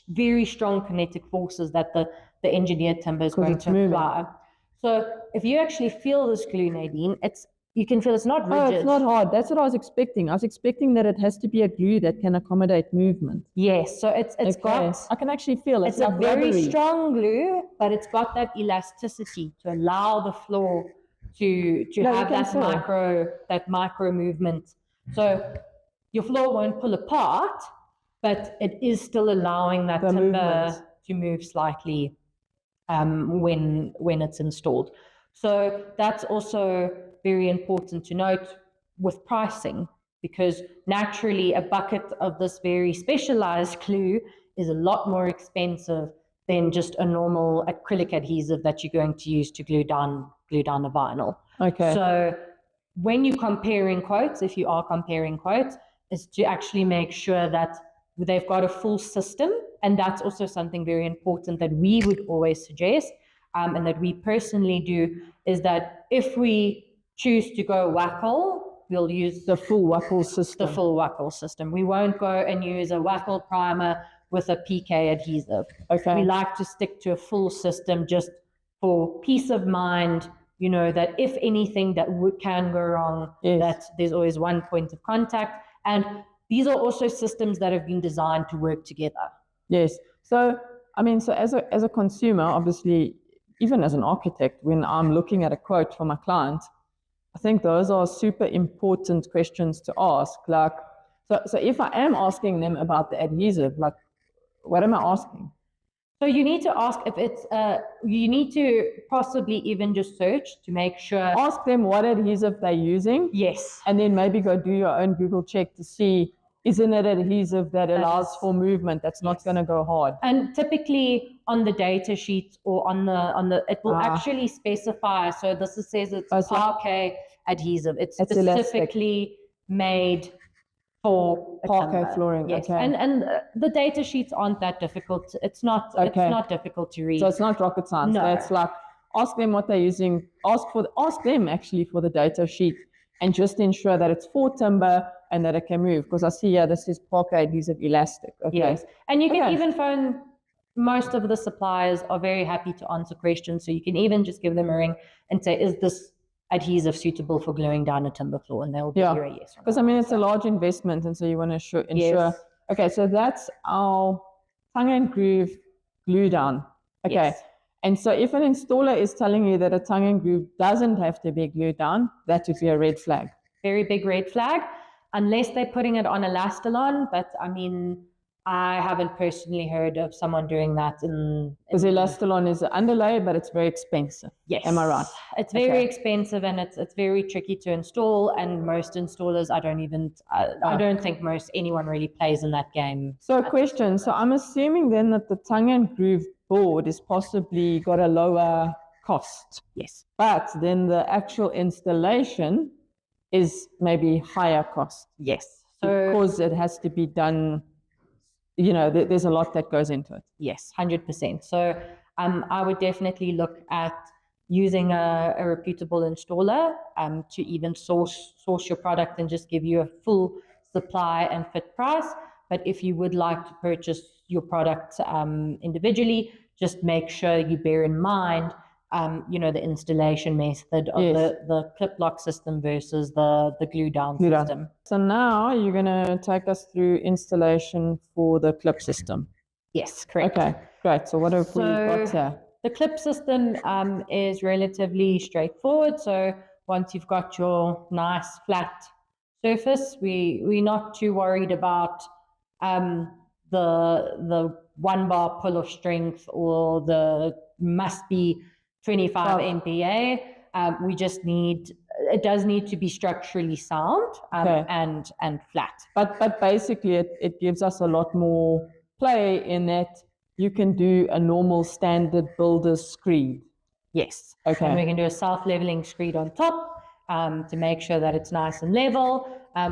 very strong kinetic forces that the engineered timber is going to apply. So if you actually feel this glue, Nadine, you can feel it's not rigid. Oh, it's not hard. That's what I was expecting. I was expecting that it has to be a glue that can accommodate movement. Yes, so it's got. I can actually feel it. It's like a very strong glue, but it's got that elasticity to allow the floor to have that micro movement. So your floor won't pull apart, but it is still allowing that timber to move slightly when it's installed. So that's also very important to note with pricing, because naturally a bucket of this very specialized glue is a lot more expensive than just a normal acrylic adhesive that you're going to use to glue down the vinyl. Okay. So when you're comparing quotes, if you are comparing quotes, is to actually make sure that they've got a full system. And that's also something very important that we would always suggest, and that we personally do, is that if we choose to go Wackle, we'll use the full Wackle system. We won't go and use a Wackle primer with a PK adhesive. Okay. We like to stick to a full system just for peace of mind, that if anything that can go wrong, that there's always one point of contact. And these are also systems that have been designed to work together. Yes. So, as a consumer, obviously, even as an architect, when I'm looking at a quote for my client, I think those are super important questions to ask. Like, so if I am asking them about the adhesive, like, what am I asking? So you need to ask if it's, you need to possibly even just search to make sure. Ask them what adhesive they're using. Yes. And then maybe go do your own Google check to see, isn't it adhesive that allows for movement, that's not going to go hard? And typically on the data sheet or on the it will actually specify. So this says it's parquet adhesive. It's specifically made for parquet flooring. Yes. Okay. And the data sheets aren't that difficult. It's not difficult to read. So it's not rocket science. No. It's like, ask them what they're using. Ask them actually for the data sheet, and just ensure that it's for timber and that it can move. Because I see this is parquet adhesive elastic. Okay. Yes. And you can even phone most of the suppliers are very happy to answer questions. So you can even just give them a ring and say, is this adhesive suitable for gluing down a timber floor? And they'll give you a yes. Because I mean, it's a large investment, and so you want to ensure. Yes. Okay, so that's our tongue and groove glue down. Okay. Yes. And so if an installer is telling you that a tongue and groove doesn't have to be glued down, that would be a red flag. Very big red flag, unless they're putting it on elastalon. But I mean, I haven't personally heard of someone doing that. Because elastalon is an underlay, but it's very expensive. Yes. Am I right? It's very expensive, and it's very tricky to install. And most installers, I don't think anyone really plays in that game. So a question. So I'm assuming then that the tongue and groove board is possibly got a lower cost. Yes. But then the actual installation is maybe higher cost. Yes. So because it has to be done, you know, there's a lot that goes into it. Yes, 100%. So I would definitely look at using a reputable installer to even source your product and just give you a full supply and fit price. But if you would like to purchase your product individually, just make sure you bear in mind the installation method of the clip lock system versus the glue down system. So now you're going to take us through installation for the clip system. Yes, correct. Okay, great. So what have we got here? The clip system is relatively straightforward. So once you've got your nice flat surface, we're not too worried about the 1 bar pull of strength or the must be 25 MPa. We just it does need to be structurally sound and flat. But basically it gives us a lot more play in that you can do a normal standard builder's screed. Yes. Okay. And we can do a self-leveling screed on top to make sure that it's nice and level.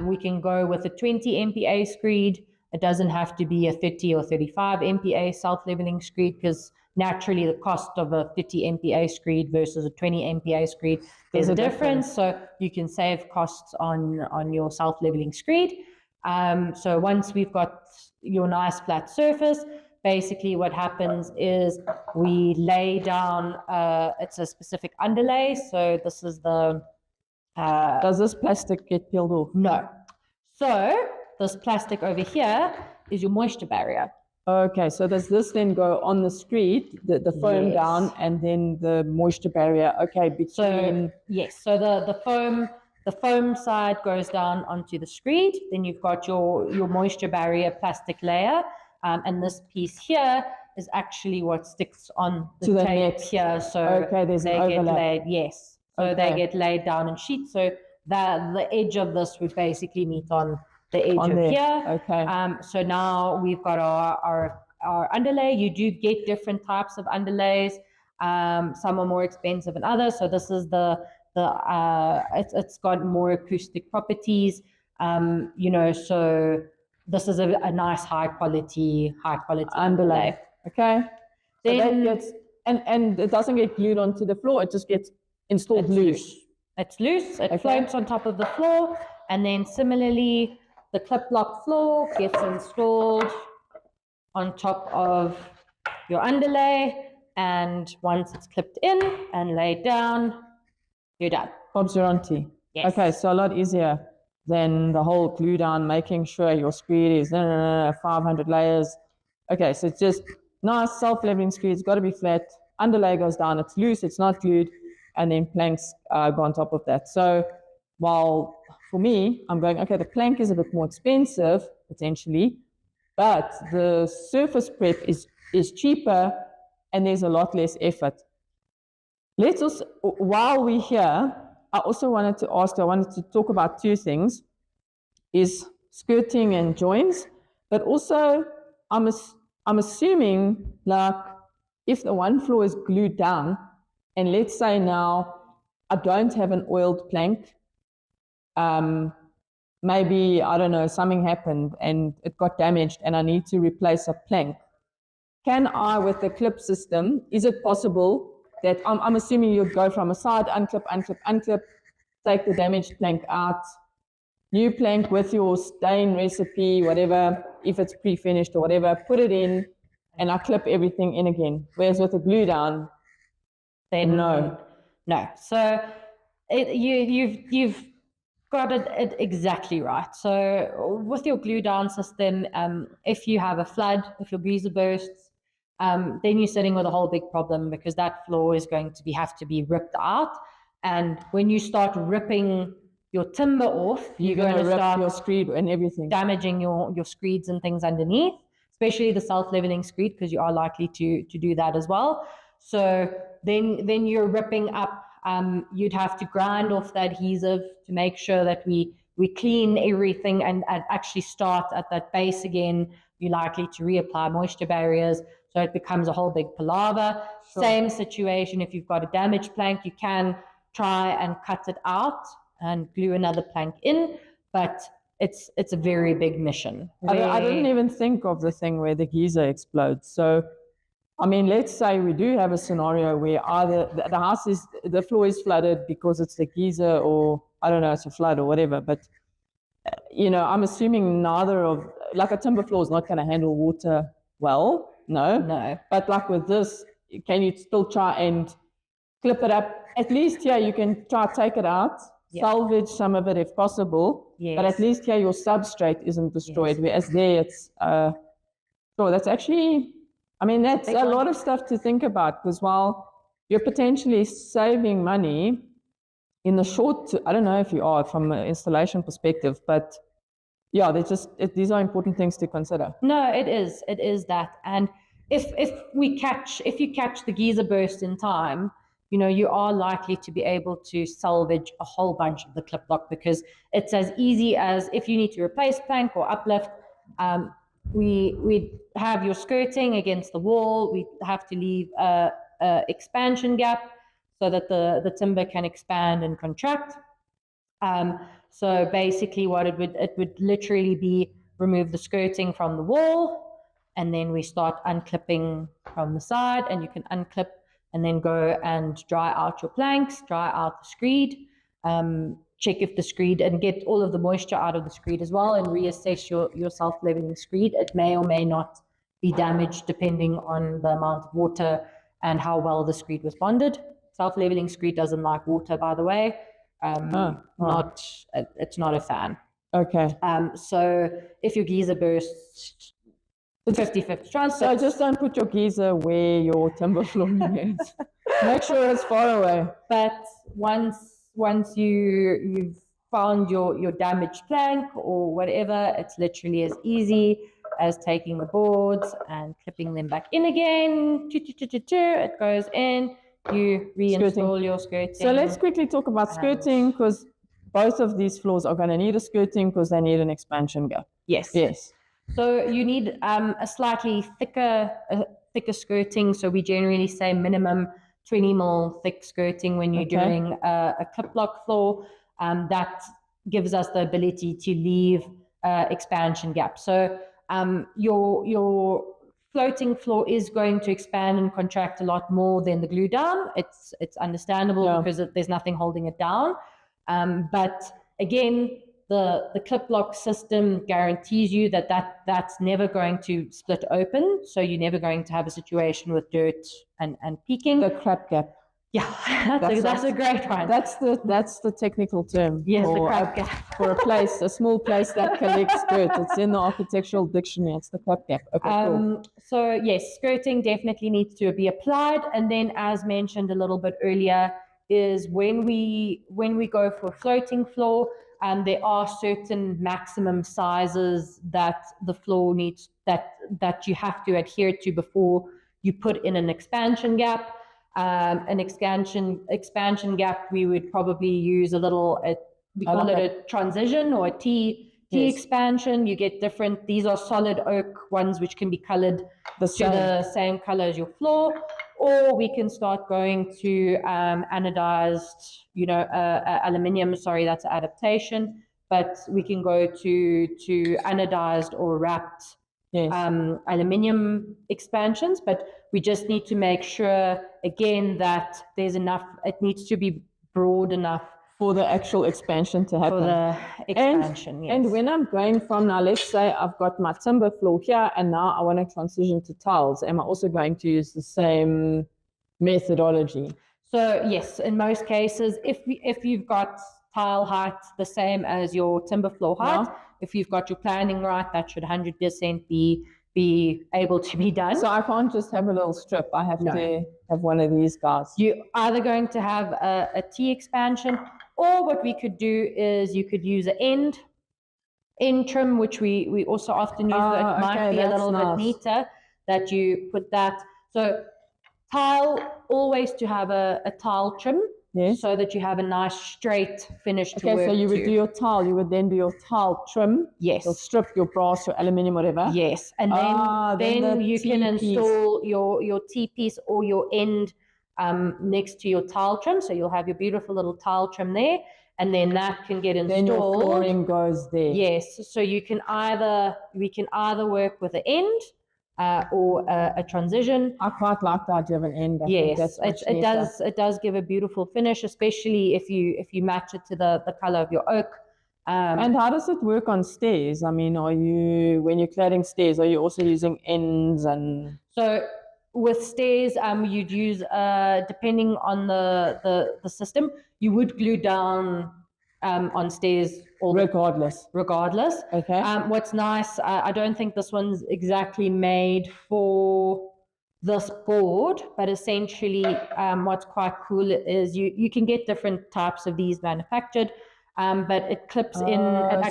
We can go with a 20 MPa screed. It doesn't have to be a 30 or 35 MPa self-leveling screed, because naturally the cost of a 50 MPa screed versus a 20 MPa screed, there's a difference. So you can save costs on your self-leveling screed. So once we've got your nice flat surface, basically what happens is we lay down, it's a specific underlay. So this is the... Does this plastic get peeled off? No. So this plastic over here is your moisture barrier. Okay, so does this then go on the screed, the foam down, and then the moisture barrier, between... So, yes, so the foam side goes down onto the screed, then you've got your moisture barrier plastic layer, and this piece here is actually what sticks on the tape here. So there's an overlap. They get laid down in sheets. So the edge of this would basically meet on the edge of here. Okay. So now we've got our underlay. You do get different types of underlays. Some are more expensive than others. So this is it's got more acoustic properties. So this is a nice high quality underlay. Okay. So then that gets and it doesn't get glued onto the floor. It just gets installed loose. It's loose. It floats on top of the floor, and then similarly, the clip lock floor gets installed on top of your underlay, and once it's clipped in and laid down, you're done. Bob's your auntie. Yes. Okay, so a lot easier than the whole glue down, making sure your screed is 500 layers. Okay, so it's just nice self-leveling screed. It's got to be flat. Underlay goes down. It's loose. It's not glued. And then planks go on top of that. So while for me, I'm going, okay, the plank is a bit more expensive, potentially, but the surface prep is cheaper and there's a lot less effort. Let's also, while we're here, I wanted to talk about two things, is skirting and joins, but also I'm assuming, like, if the one floor is glued down, and let's say now I don't have an oiled plank, maybe, I don't know, something happened and it got damaged and I need to replace a plank. Can I, with the clip system, is it possible that I'm assuming you'd go from a side, unclip, take the damaged plank out, new plank with your stain recipe, whatever, if it's pre-finished or whatever, put it in, and I clip everything in again. Whereas with a glue down, then no. So you've got it exactly right. So with your glue down system, if you have a flood, if your geyser bursts, then you're sitting with a whole big problem, because that floor is going to have to be ripped out. And when you start ripping your timber off, you're going to rip your screed and everything, damaging your screeds and things underneath, especially the self-leveling screed, because you are likely to do that as well. So then you're ripping up. You'd have to grind off the adhesive to make sure that we clean everything and actually start at that base again. You're likely to reapply moisture barriers, so it becomes a whole big palaver. Sure. Same situation if you've got a damaged plank, you can try and cut it out and glue another plank in, but it's a very big mission. I didn't even think of the thing where the geyser explodes. So, I mean, let's say we do have a scenario where either the floor is flooded because it's the geyser, or I don't know, it's a flood or whatever. But I'm assuming neither of, like, a timber floor is not going to handle water well. No. But like with this, can you still try and clip it up? At least here you can try to take it out, salvage some of it if possible. Yes. But at least here your substrate isn't destroyed. Yes. Whereas there it's, so that's actually, I mean, that's a lot of stuff to think about, because while you're potentially saving money in the short, I don't know if you are from an installation perspective, but yeah, these are important things to consider. No, it is that. And if you catch the geyser burst in time, you are likely to be able to salvage a whole bunch of the clip lock, because it's as easy as, if you need to replace plank or uplift, we have your skirting against the wall. We have to leave a expansion gap so that the timber can expand and contract. So basically what it would literally be, remove the skirting from the wall, and then we start unclipping from the side, and you can unclip and then go and dry out your planks, dry out the screed, check if the screed, and get all of the moisture out of the screed as well, and reassess your self-leveling screed. It may or may not be damaged depending on the amount of water and how well the screed was bonded. Self-leveling screed doesn't like water, by the way. It's not a fan. Okay. So if your geyser bursts, 50-50 chance. So just don't put your geyser where your timber flooring is. Make sure it's far away. But once you've found your damaged plank or whatever, it's literally as easy as taking the boards and clipping them back in again. It goes in. You reinstall your skirting. So let's quickly talk about skirting, because both of these floors are going to need a skirting because they need an expansion gap. Yes. So you need a slightly thicker skirting. So we generally say minimum 20 mil thick skirting when you're doing a clip lock floor. That gives us the ability to leave expansion gaps. So your floating floor is going to expand and contract a lot more than the glue down. It's understandable because there's nothing holding it down. But again, the clip lock system guarantees you that's never going to split open. So you're never going to have a situation with dirt and peaking. The crap gap. Yeah, that's a great one. That's the technical term. Yes, the crap gap. For a small place that collects dirt. It's in the architectural dictionary. It's the crap gap. Okay, cool. So yes, skirting definitely needs to be applied. And then, as mentioned a little bit earlier, is when we go for a floating floor, there are certain maximum sizes that the floor needs, that you have to adhere to before you put in an expansion gap. An expansion gap, we would probably use a little, we call it a transition or a T expansion. You get different, these are solid oak ones which can be colored the same color as your floor, or we can start going to anodized, aluminium, sorry, that's an adaptation, but we can go to anodized or wrapped aluminium expansions, but we just need to make sure, again, that there's enough, it needs to be broad enough for the actual expansion to happen. For the expansion, yes. And when I'm going from now, let's say I've got my timber floor here, and now I want to transition to tiles. Am I also going to use the same methodology? So yes, in most cases, if you've got tile height the same as your timber floor height, if you've got your planning right, that should 100% be able to be done. So I can't just have a little strip. I have to have one of these guys. You're either going to have a T expansion, or what we could do is you could use an end trim, which we also often use. It might be a little bit neater that you put that. So tile, always to have a tile trim, so that you have a nice straight finish to work. Okay, so you would do your tile, you would then do your tile trim. Yes. You'll strip your brass, your aluminium, whatever. Yes, and then you can install your T-piece or your end next to your tile trim. So you'll have your beautiful little tile trim there, and then that can get installed. Then your flooring goes there. Yes, so we can either work with an end or a transition. I quite like the idea of an end. Yes, it does give a beautiful finish, especially if you match it to the color of your oak. And how does it work on stairs? I mean, when you're cladding stairs, are you also using ends? And so with stairs, you'd use depending on the system, you would glue down on stairs regardless. Okay. What's nice, I don't think this one's exactly made for this board, but essentially what's quite cool is you can get different types of these manufactured, but it clips in.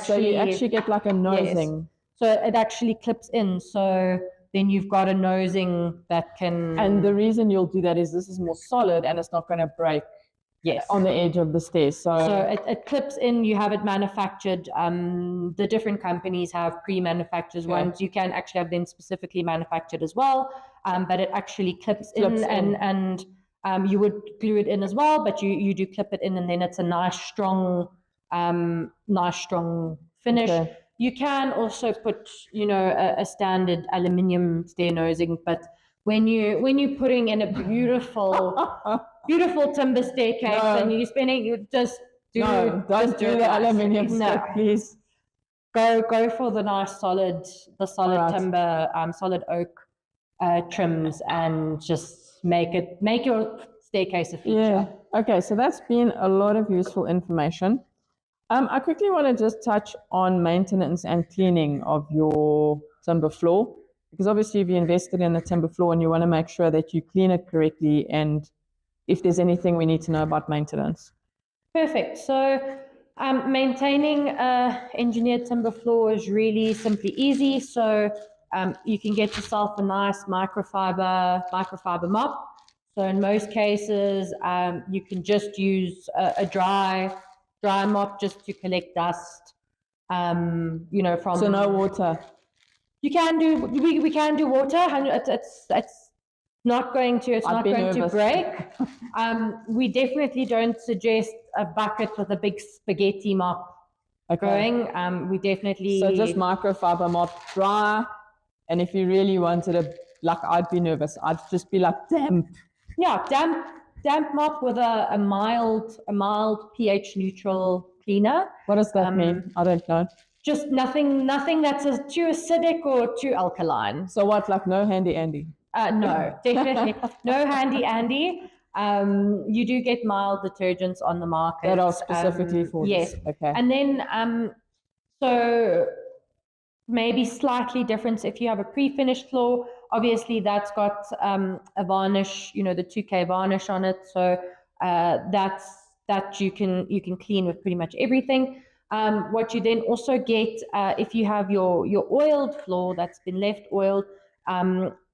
So you actually get like a nosing. Yes. So it actually clips in. So then you've got a nosing that can. And the reason you'll do that is this is more solid and it's not going to break. Yes. On the edge of the stairs. So it clips in, you have it manufactured. The different companies have pre-manufactured ones. You can actually have them specifically manufactured as well. But it actually clips in. And you would glue it in as well, but you do clip it in, and then it's a nice strong finish. Okay. You can also put, a standard aluminium stair nosing, but when you're putting in a beautiful timber staircase and you're spending, you just do don't do the aluminium stick, please. Go for the nice solid timber, solid oak trims, and just make your staircase a feature. Yeah. Okay, so that's been a lot of useful information. I quickly want to just touch on maintenance and cleaning of your timber floor, because obviously if you invested in a timber floor and you want to make sure that you clean it correctly, and if there's anything we need to know about maintenance. Perfect. So maintaining engineered timber floor is really simply easy. So you can get yourself a nice microfiber mop. So in most cases, you can just use a dry mop just to collect dust. From so no water. You can do. We can do water. It's not going to break. We definitely don't suggest a bucket with a big spaghetti mop going. We definitely. So just microfiber mop, dry, and if you really wanted I'd be nervous. I'd just be like damp. Yeah, damp mop with a mild pH neutral cleaner. What does that mean? I don't know. Just nothing that's too acidic or too alkaline. So what, like no handy Andy? No, definitely no handy Andy. You do get mild detergents on the market that are specifically for this. Yes. Okay. And then so maybe slightly different if you have a pre-finished floor. Obviously, that's got a varnish, the 2K varnish on it. So that you can clean with pretty much everything. What you then also get if you have your oiled floor that's been left oiled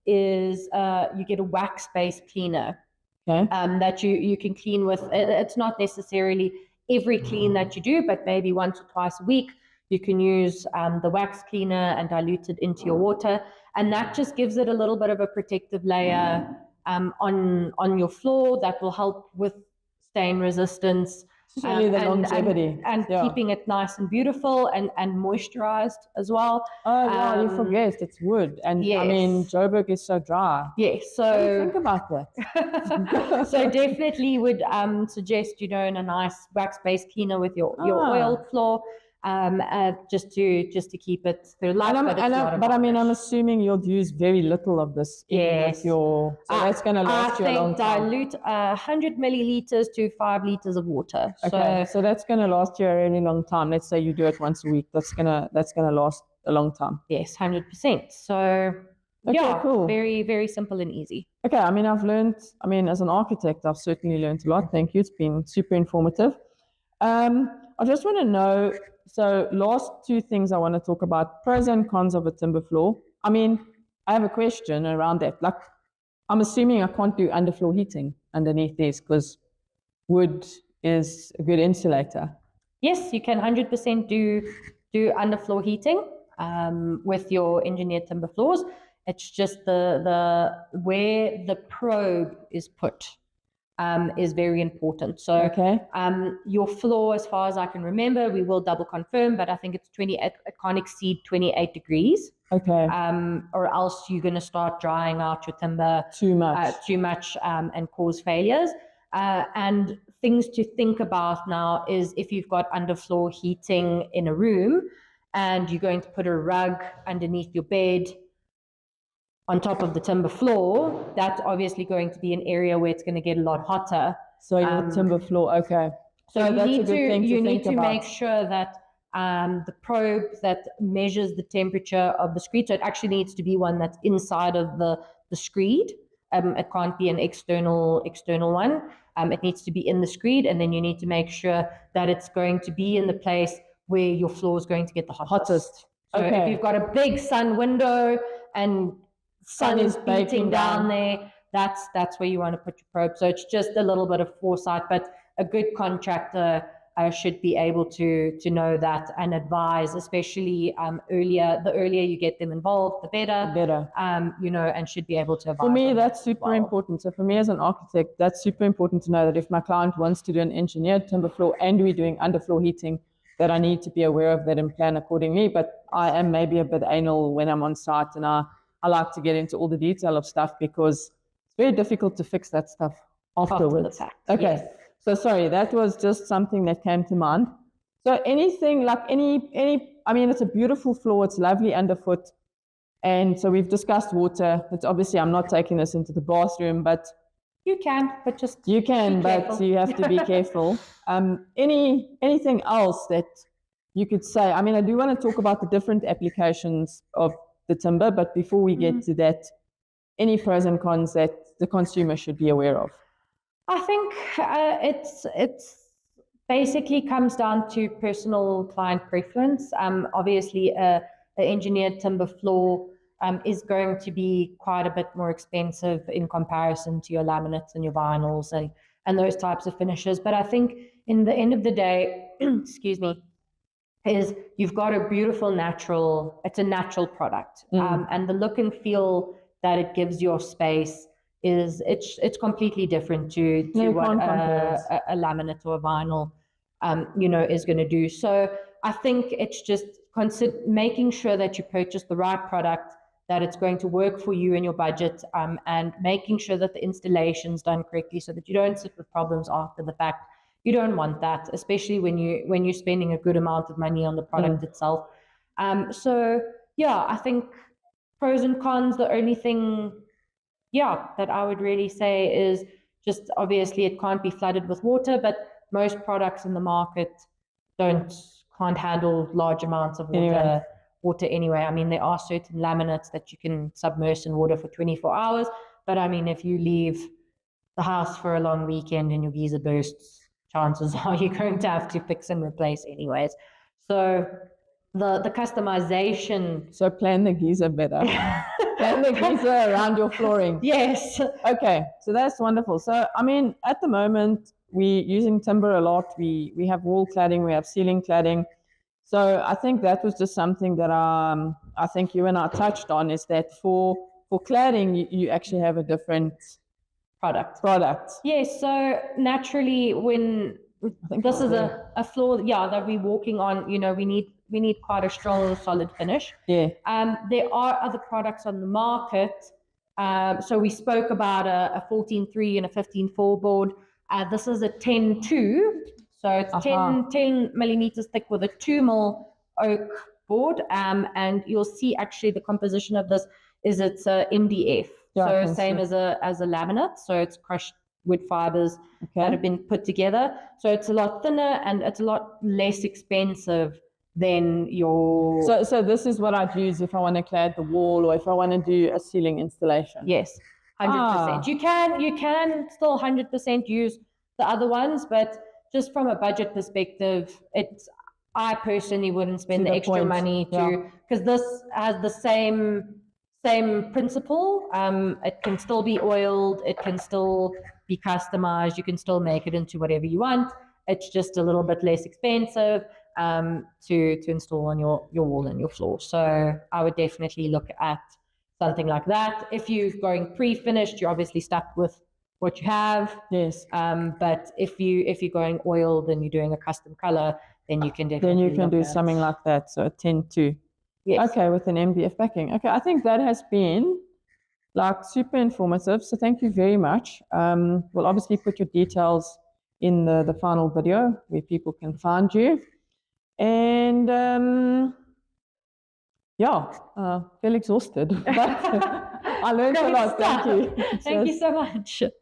is you get a wax-based cleaner. Okay. That you can clean with. It's not necessarily every clean that you do, but maybe once or twice a week you can use the wax cleaner and dilute it into your water, and that just gives it a little bit of a protective layer on your floor that will help with stain resistance. Surely the longevity. And yeah. keeping it nice and beautiful and moisturized as well. Oh, yeah, you forget it's wood. And yes. I mean, Joburg is so dry. Yes, What do you so think about that? so definitely would suggest, in a nice wax-based cleaner with your oil floor, just to keep it through life. But I mean, I'm assuming you'll use very little of this. Yes. So that's going to last you a long time. I think dilute 100 milliliters to 5 liters of water. Okay, so that's going to last you a really long time. Let's say you do it once a week. That's gonna last a long time. Yes, 100%. So okay, yeah, cool. Very, very simple and easy. Okay, I mean, as an architect, I've certainly learned a lot. Thank you. It's been super informative. I just want to know, so last two things I want to talk about, pros and cons of a timber floor. I mean, I have a question around that. Like, I'm assuming I can't do underfloor heating underneath this because wood is a good insulator. Yes, you can 100% do underfloor heating with your engineered timber floors. It's just the where the probe is put is very important. So okay. Your floor, as far as I can remember, we will double confirm, but I think it's 28. It can't exceed 28 degrees. Okay. Or else you're going to start drying out your timber too much, and cause failures. And things to think about now is if you've got underfloor heating in a room and you're going to put a rug underneath your bed on top of the timber floor, that's obviously going to be an area where it's going to get a lot hotter. So your timber floor, okay. So that's a good thing to think about. You need to make sure that the probe that measures the temperature of the screed, so it actually needs to be one that's inside of the screed. It can't be an external one. It needs to be in the screed, and then you need to make sure that it's going to be in the place where your floor is going to get the hottest. So if you've got a big sun window and sun is beating down there, that's where you want to put your probe. So it's just a little bit of foresight, but a good contractor should be able to know that and advise, especially earlier. The earlier you get them involved, the better. And should be able to advise. For me, that's super important. So for me as an architect, that's super important to know that if my client wants to do an engineered timber floor and we're doing underfloor heating, that I need to be aware of that and plan accordingly. But I am maybe a bit anal when I'm on site, and I like to get into all the detail of stuff because it's very difficult to fix that stuff afterwards. After the fact, okay. Yes. So sorry, that was just something that came to mind. So anything like I mean, it's a beautiful floor. It's lovely underfoot. And so we've discussed water. It's obviously, I'm not taking this into the bathroom, but you can, but you have to be careful. Anything else that you could say? I mean, I do want to talk about the different applications of the timber, but before we get to that, any pros and cons that the consumer should be aware of? I think it's basically comes down to personal client preference. Obviously, an engineered timber floor is going to be quite a bit more expensive in comparison to your laminates and your vinyls and those types of finishes. But I think in the end of the day, excuse me, is you've got a beautiful it's a natural product. And the look and feel that it gives your space it's completely different to what a laminate or a vinyl is going to do. So I think it's just making sure that you purchase the right product, that it's going to work for you and your budget, and making sure that the installation's done correctly so that you don't sit with problems after the fact. You don't want that, especially when you're spending a good amount of money on the product itself. So yeah, I think pros and cons, the only thing that I would really say is just obviously it can't be flooded with water, but most products in the market can't handle large amounts of water anyway. I mean, there are certain laminates that you can submerge in water for 24 hours, but I mean, if you leave the house for a long weekend and your geyser bursts, chances are you're going to have to fix and replace anyways. So the customization. So plan the geyser better. Plan the geyser around your flooring. Yes. Okay, so that's wonderful. So, I mean, at the moment, we're using timber a lot. We have wall cladding, we have ceiling cladding. So I think that was just something that I think you and I touched on, is that for cladding, you actually have a different product. Yes, so naturally when this is a floor, yeah, that we're walking on. You know, we need quite a strong, solid finish. Yeah. There are other products on the market. So we spoke about a 14.3 and a 15.4 board. This is a 10.2, so it's 10 millimeters thick with a 2 mil oak board. And you'll see actually the composition of this is it's a MDF, so same as a laminate. So it's crushed wood fibers that have been put together. So it's a lot thinner and it's a lot less expensive than your... So this is what I'd use if I want to clad the wall or if I want to do a ceiling installation. Yes, 100%. You can still 100% use the other ones, but just from a budget perspective, I personally wouldn't spend the extra money because this has the same principle. It can still be oiled, it can still be customized, you can still make it into whatever you want. It's just a little bit less expensive to install on your wall and your floor. So I would definitely look at something like that. If you're going pre-finished, you're obviously stuck with what you have. Yes. But if you're going oiled and you're doing a custom color, then you can definitely do something like that. So a 10.2. Yes. Okay, with an MDF backing. Okay, I think that has been like super informative. So thank you very much. We'll obviously put your details in the final video where people can find you. And feel exhausted, but I learned a lot. Thank you. Thank you so much.